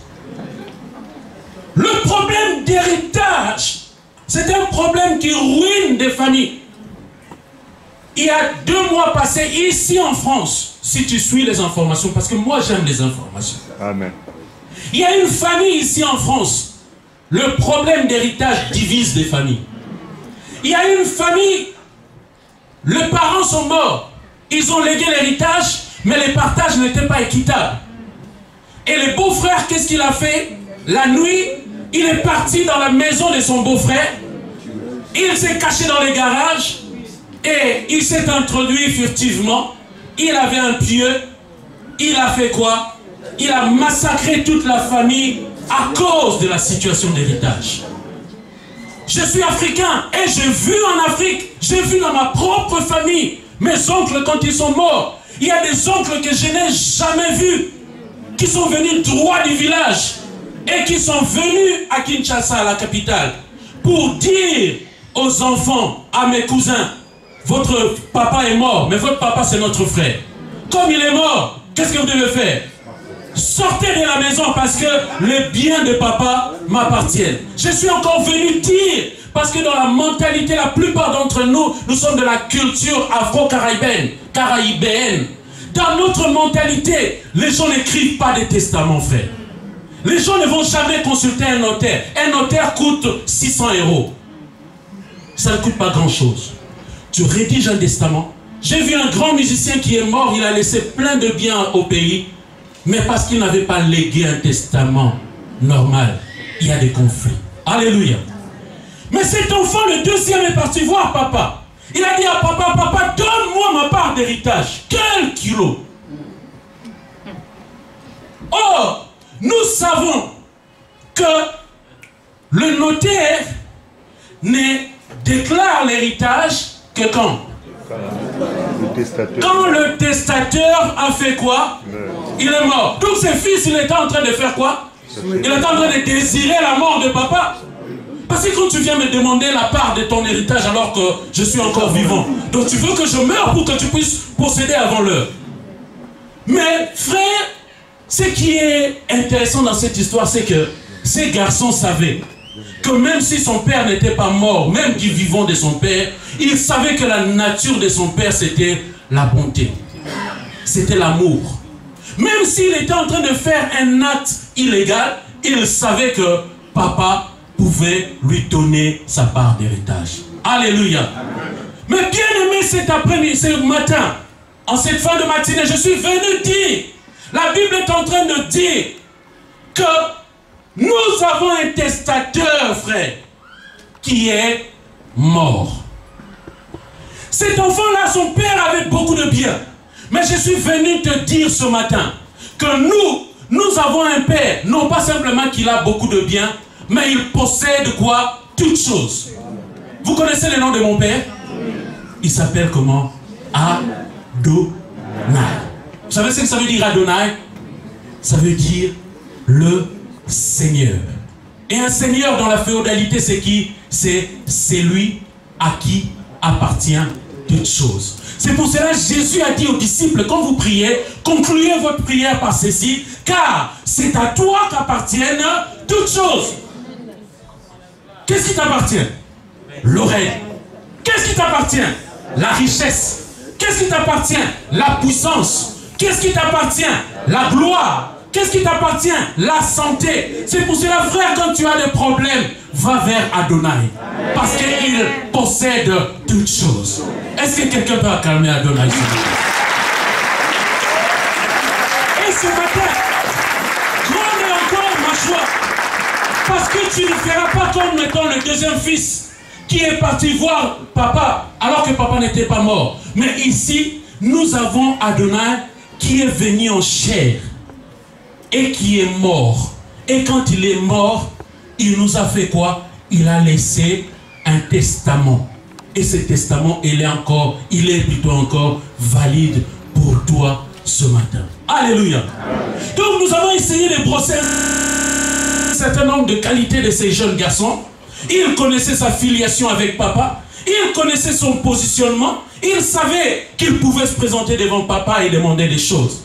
Le problème d'héritage, c'est un problème qui ruine des familles. Il y a 2 mois passés, ici en France, si tu suis les informations, parce que moi j'aime les informations. Amen. Il y a une famille ici en France. Le problème d'héritage divise des familles. Il y a une famille, les parents sont morts. Ils ont légué l'héritage, mais les partages n'étaient pas équitables. Et le beau-frère, qu'est-ce qu'il a fait? La nuit, il est parti dans la maison de son beau-frère. Il s'est caché dans les garages. Et il s'est introduit furtivement. Il avait un pieu. Il a fait quoi? Il a massacré toute la famille à cause de la situation d'héritage. Je suis africain et j'ai vu en Afrique, j'ai vu dans ma propre famille, mes oncles quand ils sont morts. Il y a des oncles que je n'ai jamais vus, qui sont venus droit du village et qui sont venus à Kinshasa, à la capitale, pour dire aux enfants, à mes cousins, votre papa est mort, mais votre papa c'est notre frère. Comme il est mort, qu'est-ce que vous devez faire? Sortez de la maison parce que les biens de papa m'appartiennent. Je suis encore venu dire, parce que dans la mentalité, la plupart d'entre nous, nous sommes de la culture afro-caribéenne. Dans notre mentalité, les gens n'écrivent pas des testaments, frère. Les gens ne vont jamais consulter un notaire. Un notaire coûte 600 €. Ça ne coûte pas grand-chose. Tu rédiges un testament. J'ai vu un grand musicien qui est mort, il a laissé plein de biens au pays, mais parce qu'il n'avait pas légué un testament normal, il y a des conflits. Alléluia. Mais cet enfant, le deuxième, est parti voir papa. Il a dit à papa, papa, donne-moi ma part d'héritage. Quel kilo? Or, nous savons que le notaire ne déclare l'héritage que quand? Quand le testateur a fait quoi? Il est mort. Donc ses fils, il était en train de faire quoi? Il était en train de désirer la mort de papa. Parce que quand tu viens me demander la part de ton héritage alors que je suis encore vivant, donc tu veux que je meure pour que tu puisses posséder avant l'heure. Mais frère, ce qui est intéressant dans cette histoire, c'est que ces garçons savaient que même si son père n'était pas mort, même du vivant de son père, il savait que la nature de son père, c'était la bonté. C'était l'amour. Même s'il était en train de faire un acte illégal, il savait que papa pouvait lui donner sa part d'héritage. Alléluia. Mais bien aimé, cet après-midi, ce matin, en cette fin de matinée, je suis venu dire, la Bible est en train de dire que nous avons un testateur, frère, qui est mort. Cet enfant-là, son père avait beaucoup de biens. Mais je suis venu te dire ce matin que nous avons un père, non pas simplement qu'il a beaucoup de biens, mais il possède quoi? Toutes choses. Vous connaissez le nom de mon père? Il s'appelle comment? Adonai. Vous savez ce que ça veut dire Adonai? Ça veut dire le Seigneur. Et un Seigneur dans la féodalité, c'est qui? C'est celui à qui appartient toutes choses. C'est pour cela que Jésus a dit aux disciples, quand vous priez, concluez votre prière par ceci, car c'est à toi qu'appartiennent toutes choses. Qu'est-ce qui t'appartient? L'oreille. Qu'est-ce qui t'appartient? La richesse. Qu'est-ce qui t'appartient? La puissance. Qu'est-ce qui t'appartient? La gloire. Qu'est-ce qui t'appartient? La santé. C'est pour cela, frère, quand tu as des problèmes, va vers Adonai. Parce qu'il possède toutes choses. Est-ce que quelqu'un peut acclamer Adonai? Et ce matin, grande est encore ma joie Parce que tu ne feras pas comme mettons le deuxième fils qui est parti voir papa alors que papa n'était pas mort. Mais ici, nous avons Adonai qui est venu en chair et qui est mort. Et quand il est mort, il nous a fait quoi? Il a laissé un testament. Et ce testament, il est plutôt encore valide pour toi ce matin. Alléluia. Donc nous avons essayé de brosser un certain nombre de qualités de ces jeunes garçons. Il connaissait sa filiation avec papa. Il connaissait son positionnement. Il savait qu'il pouvait se présenter devant papa et demander des choses.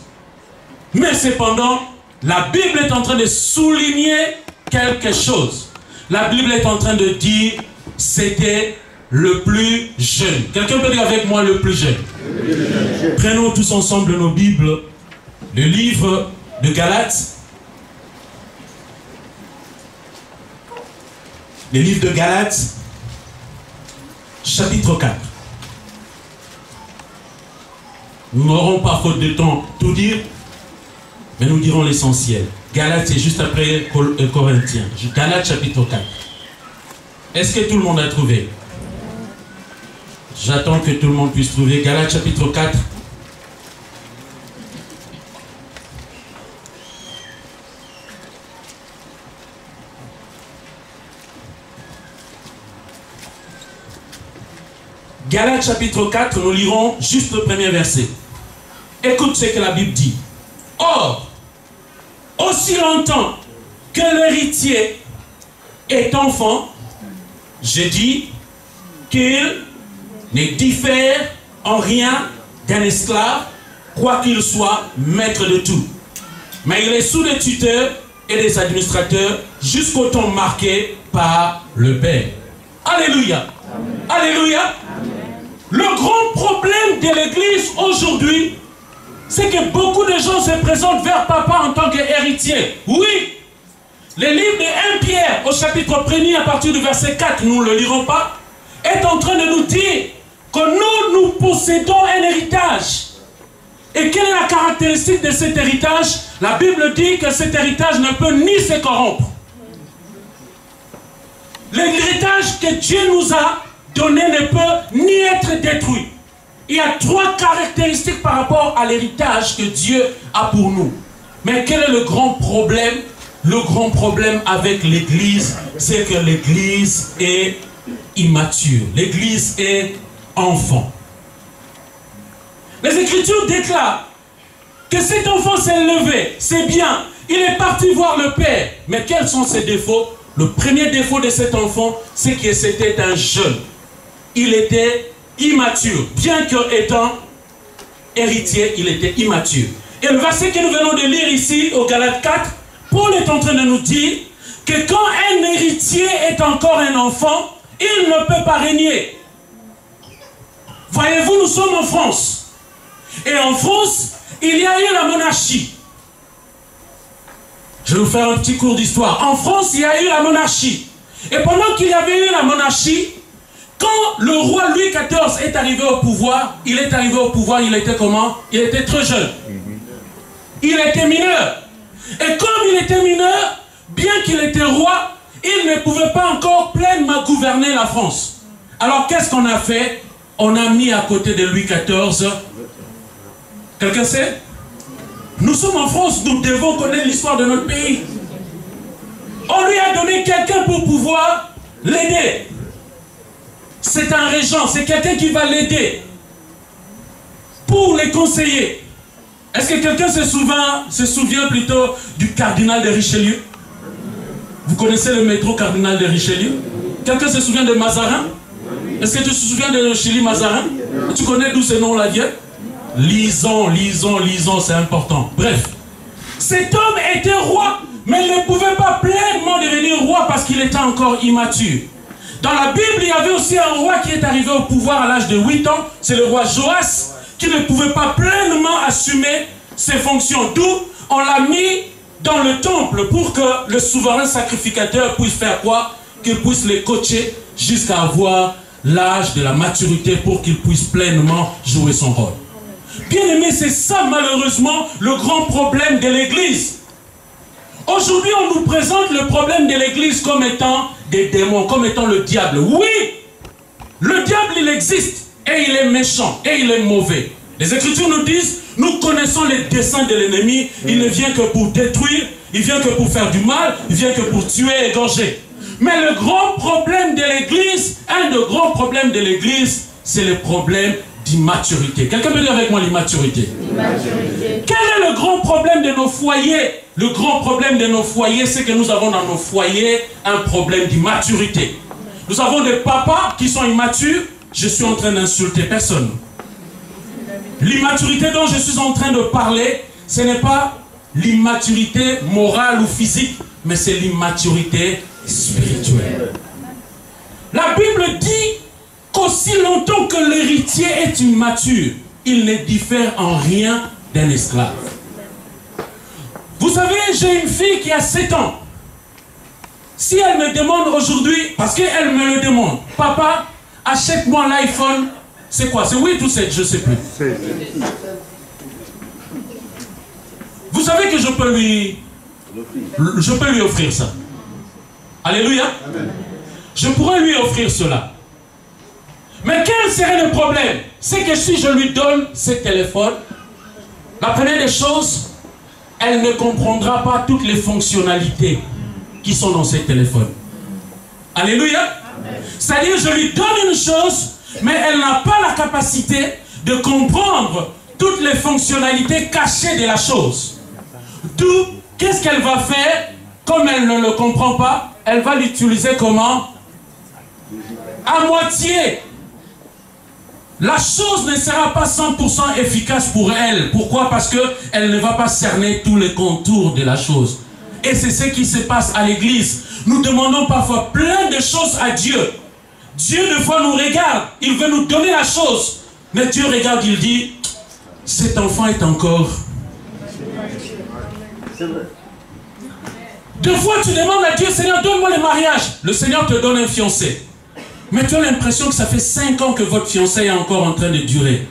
Mais cependant, la Bible est en train de souligner quelque chose. La Bible est en train de dire, c'était le plus jeune. Quelqu'un peut dire avec moi le plus jeune? Prenons tous ensemble nos Bibles. Le livre de Galates. Le livre de Galates, chapitre 4. Nous n'aurons pas faute de temps tout dire, mais nous dirons l'essentiel. Galates, c'est juste après Corinthiens. Galates, chapitre 4. Est-ce que tout le monde a trouvé? J'attends que tout le monde puisse trouver. Galates, chapitre 4. Galates chapitre 4, nous lirons juste le premier verset. Écoute ce que la Bible dit. Or, aussi longtemps que l'héritier est enfant, je dis qu'il ne diffère en rien d'un esclave, quoiqu'il soit maître de tout. Mais il est sous les tuteurs et les administrateurs jusqu'au temps marqué par le Père. Alléluia. Amen. Alléluia. Amen. Le grand problème de l'Église aujourd'hui, c'est que beaucoup de gens se présentent vers papa en tant qu'héritier. Oui, le livre de 1 Pierre au chapitre 1er à partir du verset 4, nous ne le lirons pas, est en train de nous dire que nous possédons un héritage. Et quelle est la caractéristique de cet héritage? La Bible dit que cet héritage ne peut ni se corrompre. L'héritage que Dieu nous a donné ne peut ni être détruit. Il y a 3 caractéristiques par rapport à l'héritage que Dieu a pour nous. Mais quel est le grand problème? Le grand problème avec l'Église, c'est que l'Église est immature. L'Église est enfant. Les Écritures déclarent que cet enfant s'est levé, c'est bien. Il est parti voir le Père. Mais quels sont ses défauts? Le premier défaut de cet enfant, c'est que c'était un jeune. Il était immature. Bien qu'étant héritier, il était immature. Et le verset que nous venons de lire ici, au Galates 4, Paul est en train de nous dire que quand un héritier est encore un enfant, il ne peut pas régner. Voyez-vous, nous sommes en France. Et en France, il y a eu la monarchie. Je vais vous faire un petit cours d'histoire. En France, il y a eu la monarchie. Et pendant qu'il y avait eu la monarchie, quand le roi Louis XIV est arrivé au pouvoir, il était comment? Il était très jeune. Il était mineur. Et comme il était mineur, bien qu'il était roi, il ne pouvait pas encore pleinement gouverner la France. Alors qu'est-ce qu'on a fait? On a mis à côté de Louis XIV. Quelqu'un sait? Nous sommes en France, nous devons connaître l'histoire de notre pays. On lui a donné quelqu'un pour pouvoir l'aider. C'est un régent, c'est quelqu'un qui va l'aider. Pour les conseiller. Est-ce que quelqu'un se souvient plutôt du cardinal de Richelieu? Vous connaissez le métro cardinal de Richelieu? Quelqu'un se souvient de Mazarin? Est-ce que tu te souviens de Chili Mazarin? Tu connais d'où ce nom-là vient? Lisons, c'est important. Bref, cet homme était roi, mais il ne pouvait pas pleinement devenir roi parce qu'il était encore immature. Dans la Bible, il y avait aussi un roi qui est arrivé au pouvoir à l'âge de 8 ans, c'est le roi Joas, qui ne pouvait pas pleinement assumer ses fonctions. D'où on l'a mis dans le temple pour que le souverain sacrificateur puisse faire quoi? Qu'il puisse les coacher jusqu'à avoir l'âge de la maturité pour qu'il puisse pleinement jouer son rôle. Bien aimé, c'est ça malheureusement le grand problème de l'Église. Aujourd'hui, on nous présente le problème de l'église comme étant des démons, comme étant le diable. Oui, le diable, il existe et il est méchant et il est mauvais. Les Écritures nous disent, nous connaissons les desseins de l'ennemi. Il ne vient que pour détruire, il vient que pour faire du mal, il vient que pour tuer et égorger. Mais le grand problème de l'église, un des grands problèmes de l'église, c'est le problème d'immaturité. Quelqu'un peut dire avec moi l'immaturité? Quel est le grand problème de nos foyers? Le grand problème de nos foyers, c'est que nous avons dans nos foyers un problème d'immaturité. Nous avons des papas qui sont immatures. Je suis en train d'insulter personne. L'immaturité dont je suis en train de parler, ce n'est pas l'immaturité morale ou physique, mais c'est l'immaturité spirituelle. La Bible dit qu'aussi longtemps que l'héritier est immature, il ne diffère en rien d'un esclave. Vous savez, j'ai une fille qui a 7 ans. Si elle me demande aujourd'hui, parce qu'elle me le demande, papa, achète-moi l'iPhone, c'est quoi? C'est 8 ou 7? Je ne sais plus. Vous savez que je peux lui offrir ça. Alléluia. Je pourrais lui offrir cela. Mais quel serait le problème? C'est que si je lui donne ce téléphone, la première des choses, elle ne comprendra pas toutes les fonctionnalités qui sont dans ce téléphone. Alléluia. C'est-à-dire, je lui donne une chose, mais elle n'a pas la capacité de comprendre toutes les fonctionnalités cachées de la chose. D'où, qu'est-ce qu'elle va faire? Comme elle ne le comprend pas, elle va l'utiliser comment? À moitié. La chose ne sera pas 100% efficace pour elle. Pourquoi? Parce qu'elle ne va pas cerner tous les contours de la chose. Et c'est ce qui se passe à l'église. Nous demandons parfois plein de choses à Dieu. Dieu, des fois, nous regarde. Il veut nous donner la chose. Mais Dieu regarde, il dit, cet enfant est encore... Deux fois, tu demandes à Dieu, Seigneur, donne-moi le mariage. Le Seigneur te donne un fiancé. Mais tu as l'impression que ça fait 5 ans que votre fiancé est encore en train de durer.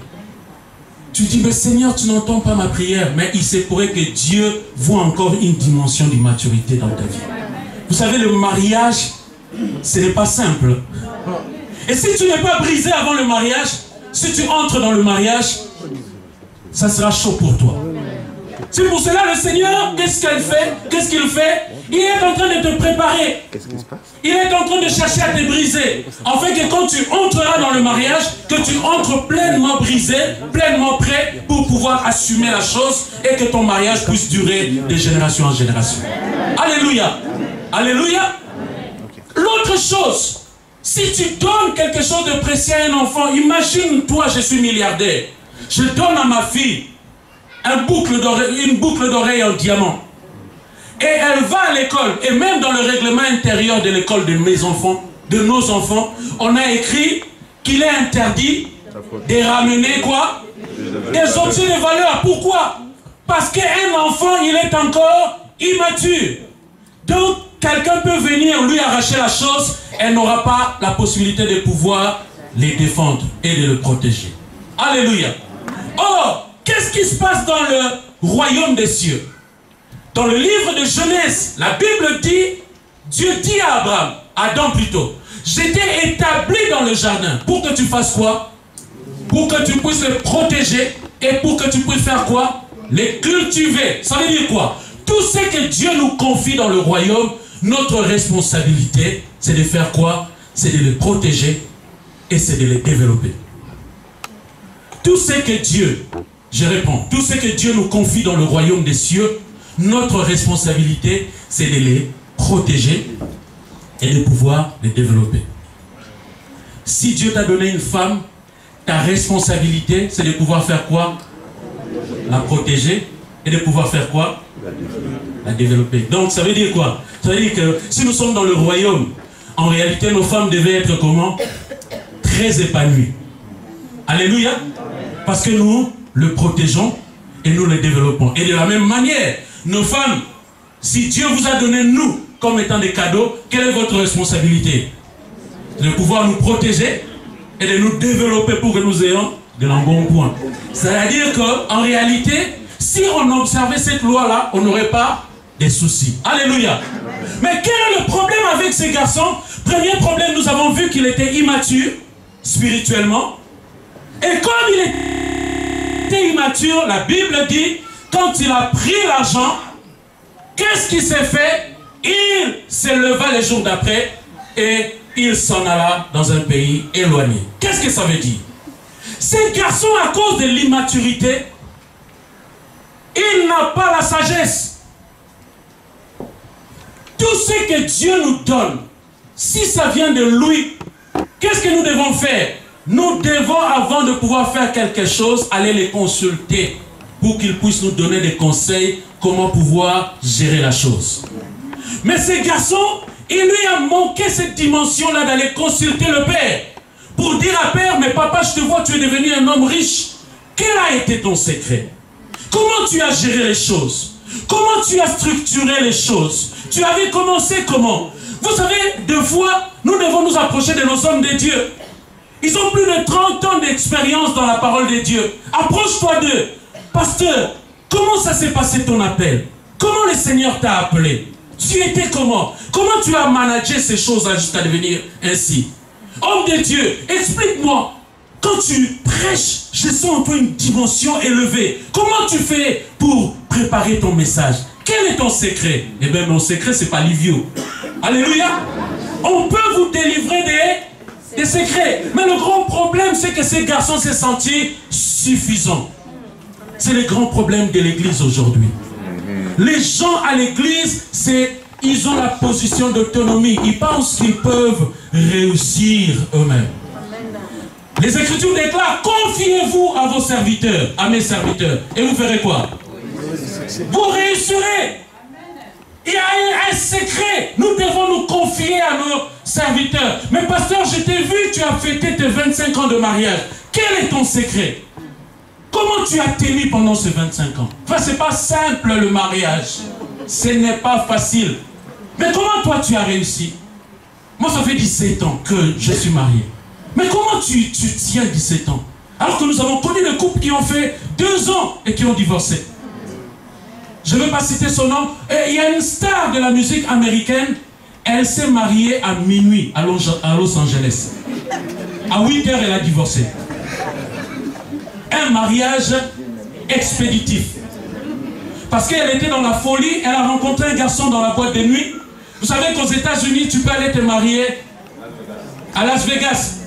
Tu dis, mais Seigneur, tu n'entends pas ma prière. Mais il se pourrait que Dieu voit encore une dimension d'immaturité dans ta vie. Vous savez, le mariage, ce n'est pas simple. Et si tu n'es pas brisé avant le mariage, si tu entres dans le mariage, ça sera chaud pour toi. C'est pour cela le Seigneur, qu'est-ce qu'il fait? Qu'est-ce qu'il fait? Il est en train de te préparer. Qu'est-ce qui se passe? Il est en train de chercher à te briser. En fait, que quand tu entreras dans le mariage, que tu entres pleinement brisé, pleinement prêt pour pouvoir assumer la chose et que ton mariage puisse durer de génération en génération. Alléluia. Alléluia. L'autre chose, si tu donnes quelque chose de précieux à un enfant, imagine-toi, je suis milliardaire. Je donne à ma fille une boucle d'oreille en diamant. Et elle va à l'école. Et même dans le règlement intérieur de l'école de mes enfants, de nos enfants, on a écrit qu'il est interdit de ramener quoi? Des objets de valeur. Pourquoi? Parce qu'un enfant, il est encore immature. Donc, quelqu'un peut venir lui arracher la chose, elle n'aura pas la possibilité de pouvoir les défendre et de le protéger. Alléluia. Or, qu'est-ce qui se passe dans le royaume des cieux? Dans le livre de Genèse, la Bible dit, Dieu dit à Abraham, Adam plutôt, j'étais établi dans le jardin pour que tu fasses quoi? Pour que tu puisses les protéger et pour que tu puisses faire quoi? Les cultiver. Ça veut dire quoi? Tout ce que Dieu nous confie dans le royaume, notre responsabilité, c'est de faire quoi? C'est de les protéger et c'est de les développer. Tout ce que Dieu, je réponds, tout ce que Dieu nous confie dans le royaume des cieux, notre responsabilité, c'est de les protéger et de pouvoir les développer. Si Dieu t'a donné une femme, ta responsabilité, c'est de pouvoir faire quoi? La protéger et de pouvoir faire quoi? La développer. Donc, ça veut dire quoi? Ça veut dire que si nous sommes dans le royaume, en réalité, nos femmes devaient être comment? Très épanouies. Alléluia. Parce que nous le protégeons et nous le développons. Et de la même manière, nos femmes, si Dieu vous a donné nous comme étant des cadeaux, quelle est votre responsabilité? De pouvoir nous protéger et de nous développer pour que nous ayons de bons points. C'est-à-dire qu'en réalité, si on observait cette loi-là, on n'aurait pas des soucis. Alléluia. Mais quel est le problème avec ces garçons? Premier problème, nous avons vu qu'il était immature spirituellement. Et comme il était immature, la Bible dit, quand il a pris l'argent, qu'est-ce qui s'est fait? Il s'éleva les jours d'après et il s'en alla dans un pays éloigné. Qu'est-ce que ça veut dire? Ces garçons, à cause de l'immaturité, il n'a pas la sagesse. Tout ce que Dieu nous donne, si ça vient de lui, qu'est-ce que nous devons faire? Nous devons, avant de pouvoir faire quelque chose, aller les consulter pour qu'ils puissent nous donner des conseils comment pouvoir gérer la chose. Mais ces garçons, il lui a manqué cette dimension-là d'aller consulter le Père pour dire à Père, mais papa, je te vois, tu es devenu un homme riche. Quel a été ton secret? Comment tu as géré les choses? Comment tu as structuré les choses? Tu avais commencé comment? Vous savez, deux fois, nous devons nous approcher de nos hommes de Dieu. Ils ont plus de 30 ans d'expérience dans la parole de Dieu. Approche-toi d'eux. Pasteur, comment ça s'est passé ton appel? Comment le Seigneur t'a appelé? Tu étais comment? Comment tu as managé ces choses-là jusqu'à devenir ainsi? Homme de Dieu, explique-moi. Quand tu prêches, je sens un peu une dimension élevée. Comment tu fais pour préparer ton message? Quel est ton secret? Eh bien, mon secret, c'est pas Livio. Alléluia. On peut vous délivrer des secrets. Mais le grand problème, c'est que ces garçons s'est senti suffisants. C'est le grand problème de l'église aujourd'hui. Les gens à l'église, ils ont la position d'autonomie. Ils pensent qu'ils peuvent réussir eux-mêmes. Les Écritures déclarent, confiez-vous à vos serviteurs, à mes serviteurs. Et vous ferez quoi? Vous réussirez. Il y a un secret. Nous devons nous confier à nos serviteurs. Mais pasteur, je t'ai vu, tu as fêté tes 25 ans de mariage. Quel est ton secret? Comment tu as tenu pendant ces 25 ans? Enfin, c'est pas simple le mariage. Ce n'est pas facile. Mais comment toi tu as réussi? Moi, ça fait 17 ans que je suis marié. Mais comment tu tiens 17 ans? Alors que nous avons connu des couples qui ont fait 2 ans et qui ont divorcé. Je ne vais pas citer son nom. Et il y a une star de la musique américaine. Elle s'est mariée à minuit à Los Angeles. À 8 heures, elle a divorcé. Un mariage expéditif. Parce qu'elle était dans la folie, elle a rencontré un garçon dans la boîte de nuit. Vous savez qu'aux États-Unis, tu peux aller te marier à Las Vegas.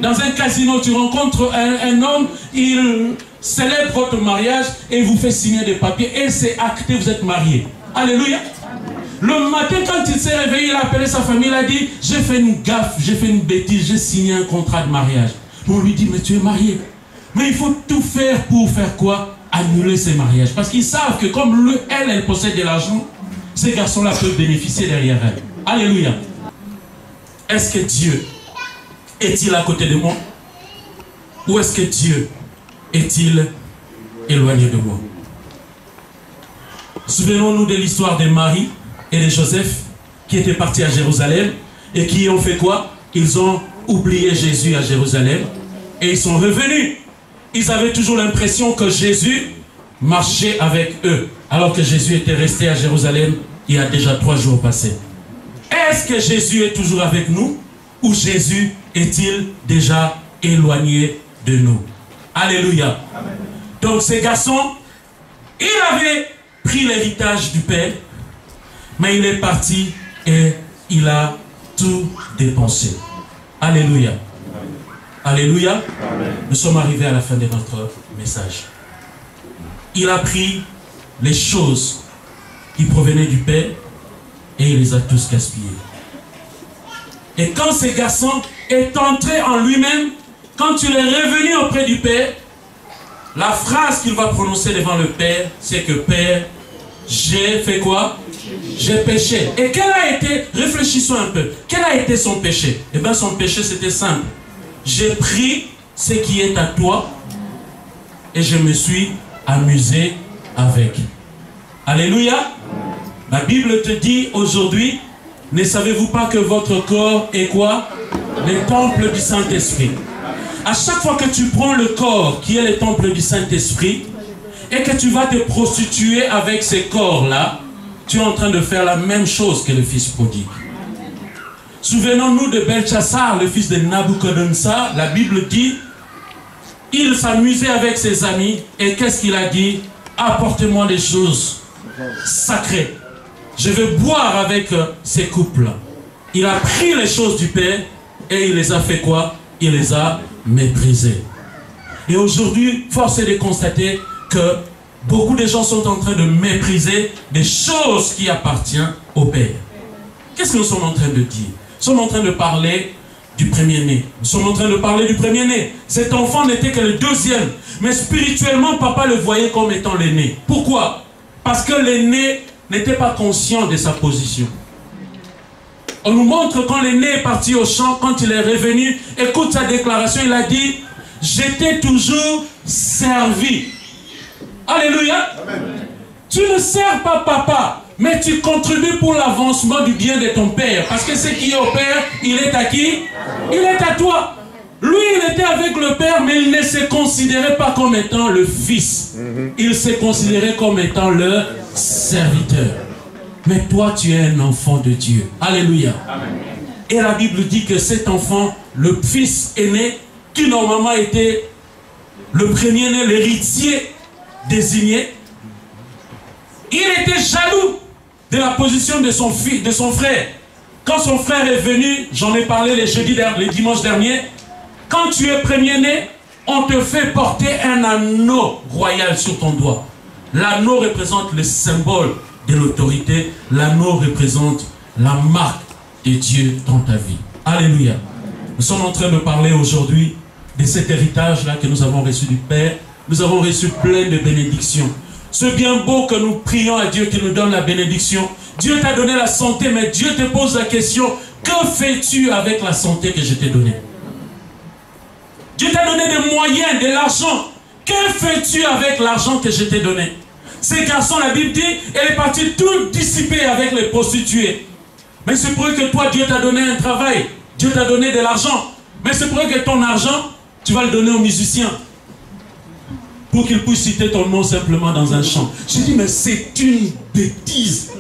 Dans un casino, tu rencontres un homme, il célèbre votre mariage et vous fait signer des papiers. Et c'est acté, vous êtes mariés. Alléluia. Le matin, quand il s'est réveillé, il a appelé sa famille, il a dit, j'ai fait une gaffe, j'ai fait une bêtise, j'ai signé un contrat de mariage. On lui dit, mais tu es marié. Mais il faut tout faire pour faire quoi? Annuler ces mariages. Parce qu'ils savent que comme elle possède de l'argent, ces garçons-là peuvent bénéficier derrière elle. Alléluia. Est-ce que Dieu est-il à côté de moi? Ou est-ce que Dieu est-il éloigné de moi? Souvenons-nous de l'histoire de Marie et de Joseph qui étaient partis à Jérusalem et qui ont fait quoi? Ils ont oublié Jésus à Jérusalem et ils sont revenus. Ils avaient toujours l'impression que Jésus marchait avec eux, alors que Jésus était resté à Jérusalem il y a déjà 3 jours passés. Est-ce que Jésus est toujours avec nous ou Jésus est-il déjà éloigné de nous? Alléluia. Amen. Donc ces garçons, il avait pris l'héritage du Père, mais il est parti et il a tout dépensé. Alléluia. Alléluia. Amen. Nous sommes arrivés à la fin de notre message. Il a pris les choses qui provenaient du Père et il les a tous gaspillés. Et quand ce garçon est entré en lui-même, quand il est revenu auprès du Père, la phrase qu'il va prononcer devant le Père, c'est que Père, j'ai fait quoi? J'ai péché. Et quel a été, réfléchissons un peu, quel a été son péché? Eh bien son péché c'était simple. J'ai pris ce qui est à toi et je me suis amusé avec. Alléluia. La Bible te dit aujourd'hui, ne savez-vous pas que votre corps est quoi? Le temple du Saint-Esprit. À chaque fois que tu prends le corps qui est le temple du Saint-Esprit et que tu vas te prostituer avec ce corps-là, tu es en train de faire la même chose que le fils prodigue. Souvenons-nous de Belchassar, le fils de Nabuchodonosor. La Bible dit, il s'amusait avec ses amis et qu'est-ce qu'il a dit? Apportez-moi des choses sacrées. Je veux boire avec ces couples. Il a pris les choses du Père et il les a fait quoi? Il les a méprisées. Et aujourd'hui, force est de constater que beaucoup de gens sont en train de mépriser des choses qui appartiennent au Père. Qu'est-ce que nous sommes en train de dire? Nous sommes en train de parler du premier-né. Nous sommes en train de parler du premier-né. Cet enfant n'était que le deuxième. Mais spirituellement, papa le voyait comme étant l'aîné. Pourquoi? Parce que l'aîné n'était pas conscient de sa position. On nous montre quand l'aîné est parti au champ, quand il est revenu, écoute sa déclaration, il a dit, je t'ai toujours servi. Alléluia. Amen. Tu ne sers pas papa, mais tu contribues pour l'avancement du bien de ton père. Parce que ce qui est au père, il est à qui? Il est à toi. Lui, il était avec le père, mais il ne se considérait pas comme étant le fils. Il se considérait comme étant le serviteur. Mais toi, tu es un enfant de Dieu. Alléluia. Amen. Et la Bible dit que cet enfant, le fils aîné, qui normalement était le premier-né, l'héritier désigné, il était jaloux de la position de son fils, de son frère. Quand son frère est venu, j'en ai parlé les dimanches derniers, quand tu es premier-né, on te fait porter un anneau royal sur ton doigt. L'anneau représente le symbole de l'autorité. L'anneau représente la marque de Dieu dans ta vie. Alléluia. Nous sommes en train de parler aujourd'hui de cet héritage-là que nous avons reçu du Père. Nous avons reçu plein de bénédictions. C'est bien beau que nous prions à Dieu qui nous donne la bénédiction. Dieu t'a donné la santé, mais Dieu te pose la question, que fais-tu avec la santé que je t'ai donnée? Dieu t'a donné des moyens, de l'argent. Que fais-tu avec l'argent que je t'ai donné? Ces garçons, la Bible dit, elle est partie tout dissipée avec les prostituées. Mais c'est pour eux que toi, Dieu t'a donné un travail. Dieu t'a donné de l'argent. Mais c'est pour eux que ton argent, tu vas le donner aux musiciens. Pour qu'ils puissent citer ton nom simplement dans un chant. Je dis, mais c'est une bêtise.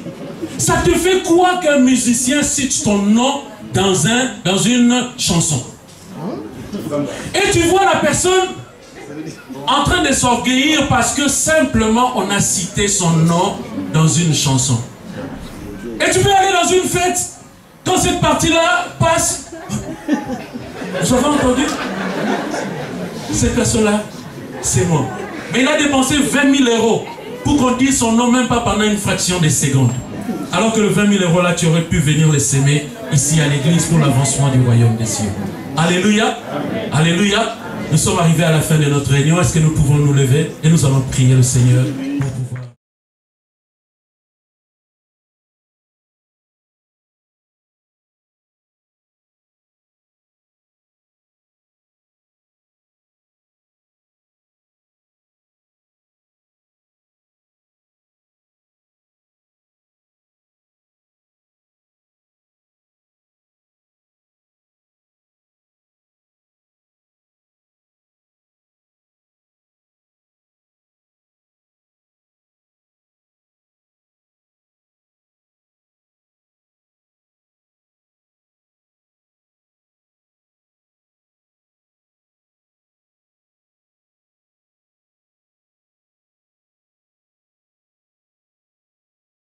Ça te fait quoi qu'un musicien cite ton nom dans une chanson? Et tu vois la personne en train de s'orgueillir parce que simplement on a cité son nom dans une chanson. Et tu peux aller dans une fête, quand cette partie-là passe, vous avez entendu? Cette personne-là, c'est moi. Mais il a dépensé 20 000 € pour qu'on dise son nom même pas pendant une fraction de seconde. Alors que le 20 000 € là, tu aurais pu venir les s'aimer ici à l'église pour l'avancement du royaume des cieux. Alléluia. Alléluia. Nous sommes arrivés à la fin de notre réunion. Est-ce que nous pouvons nous lever et nous allons prier le Seigneur?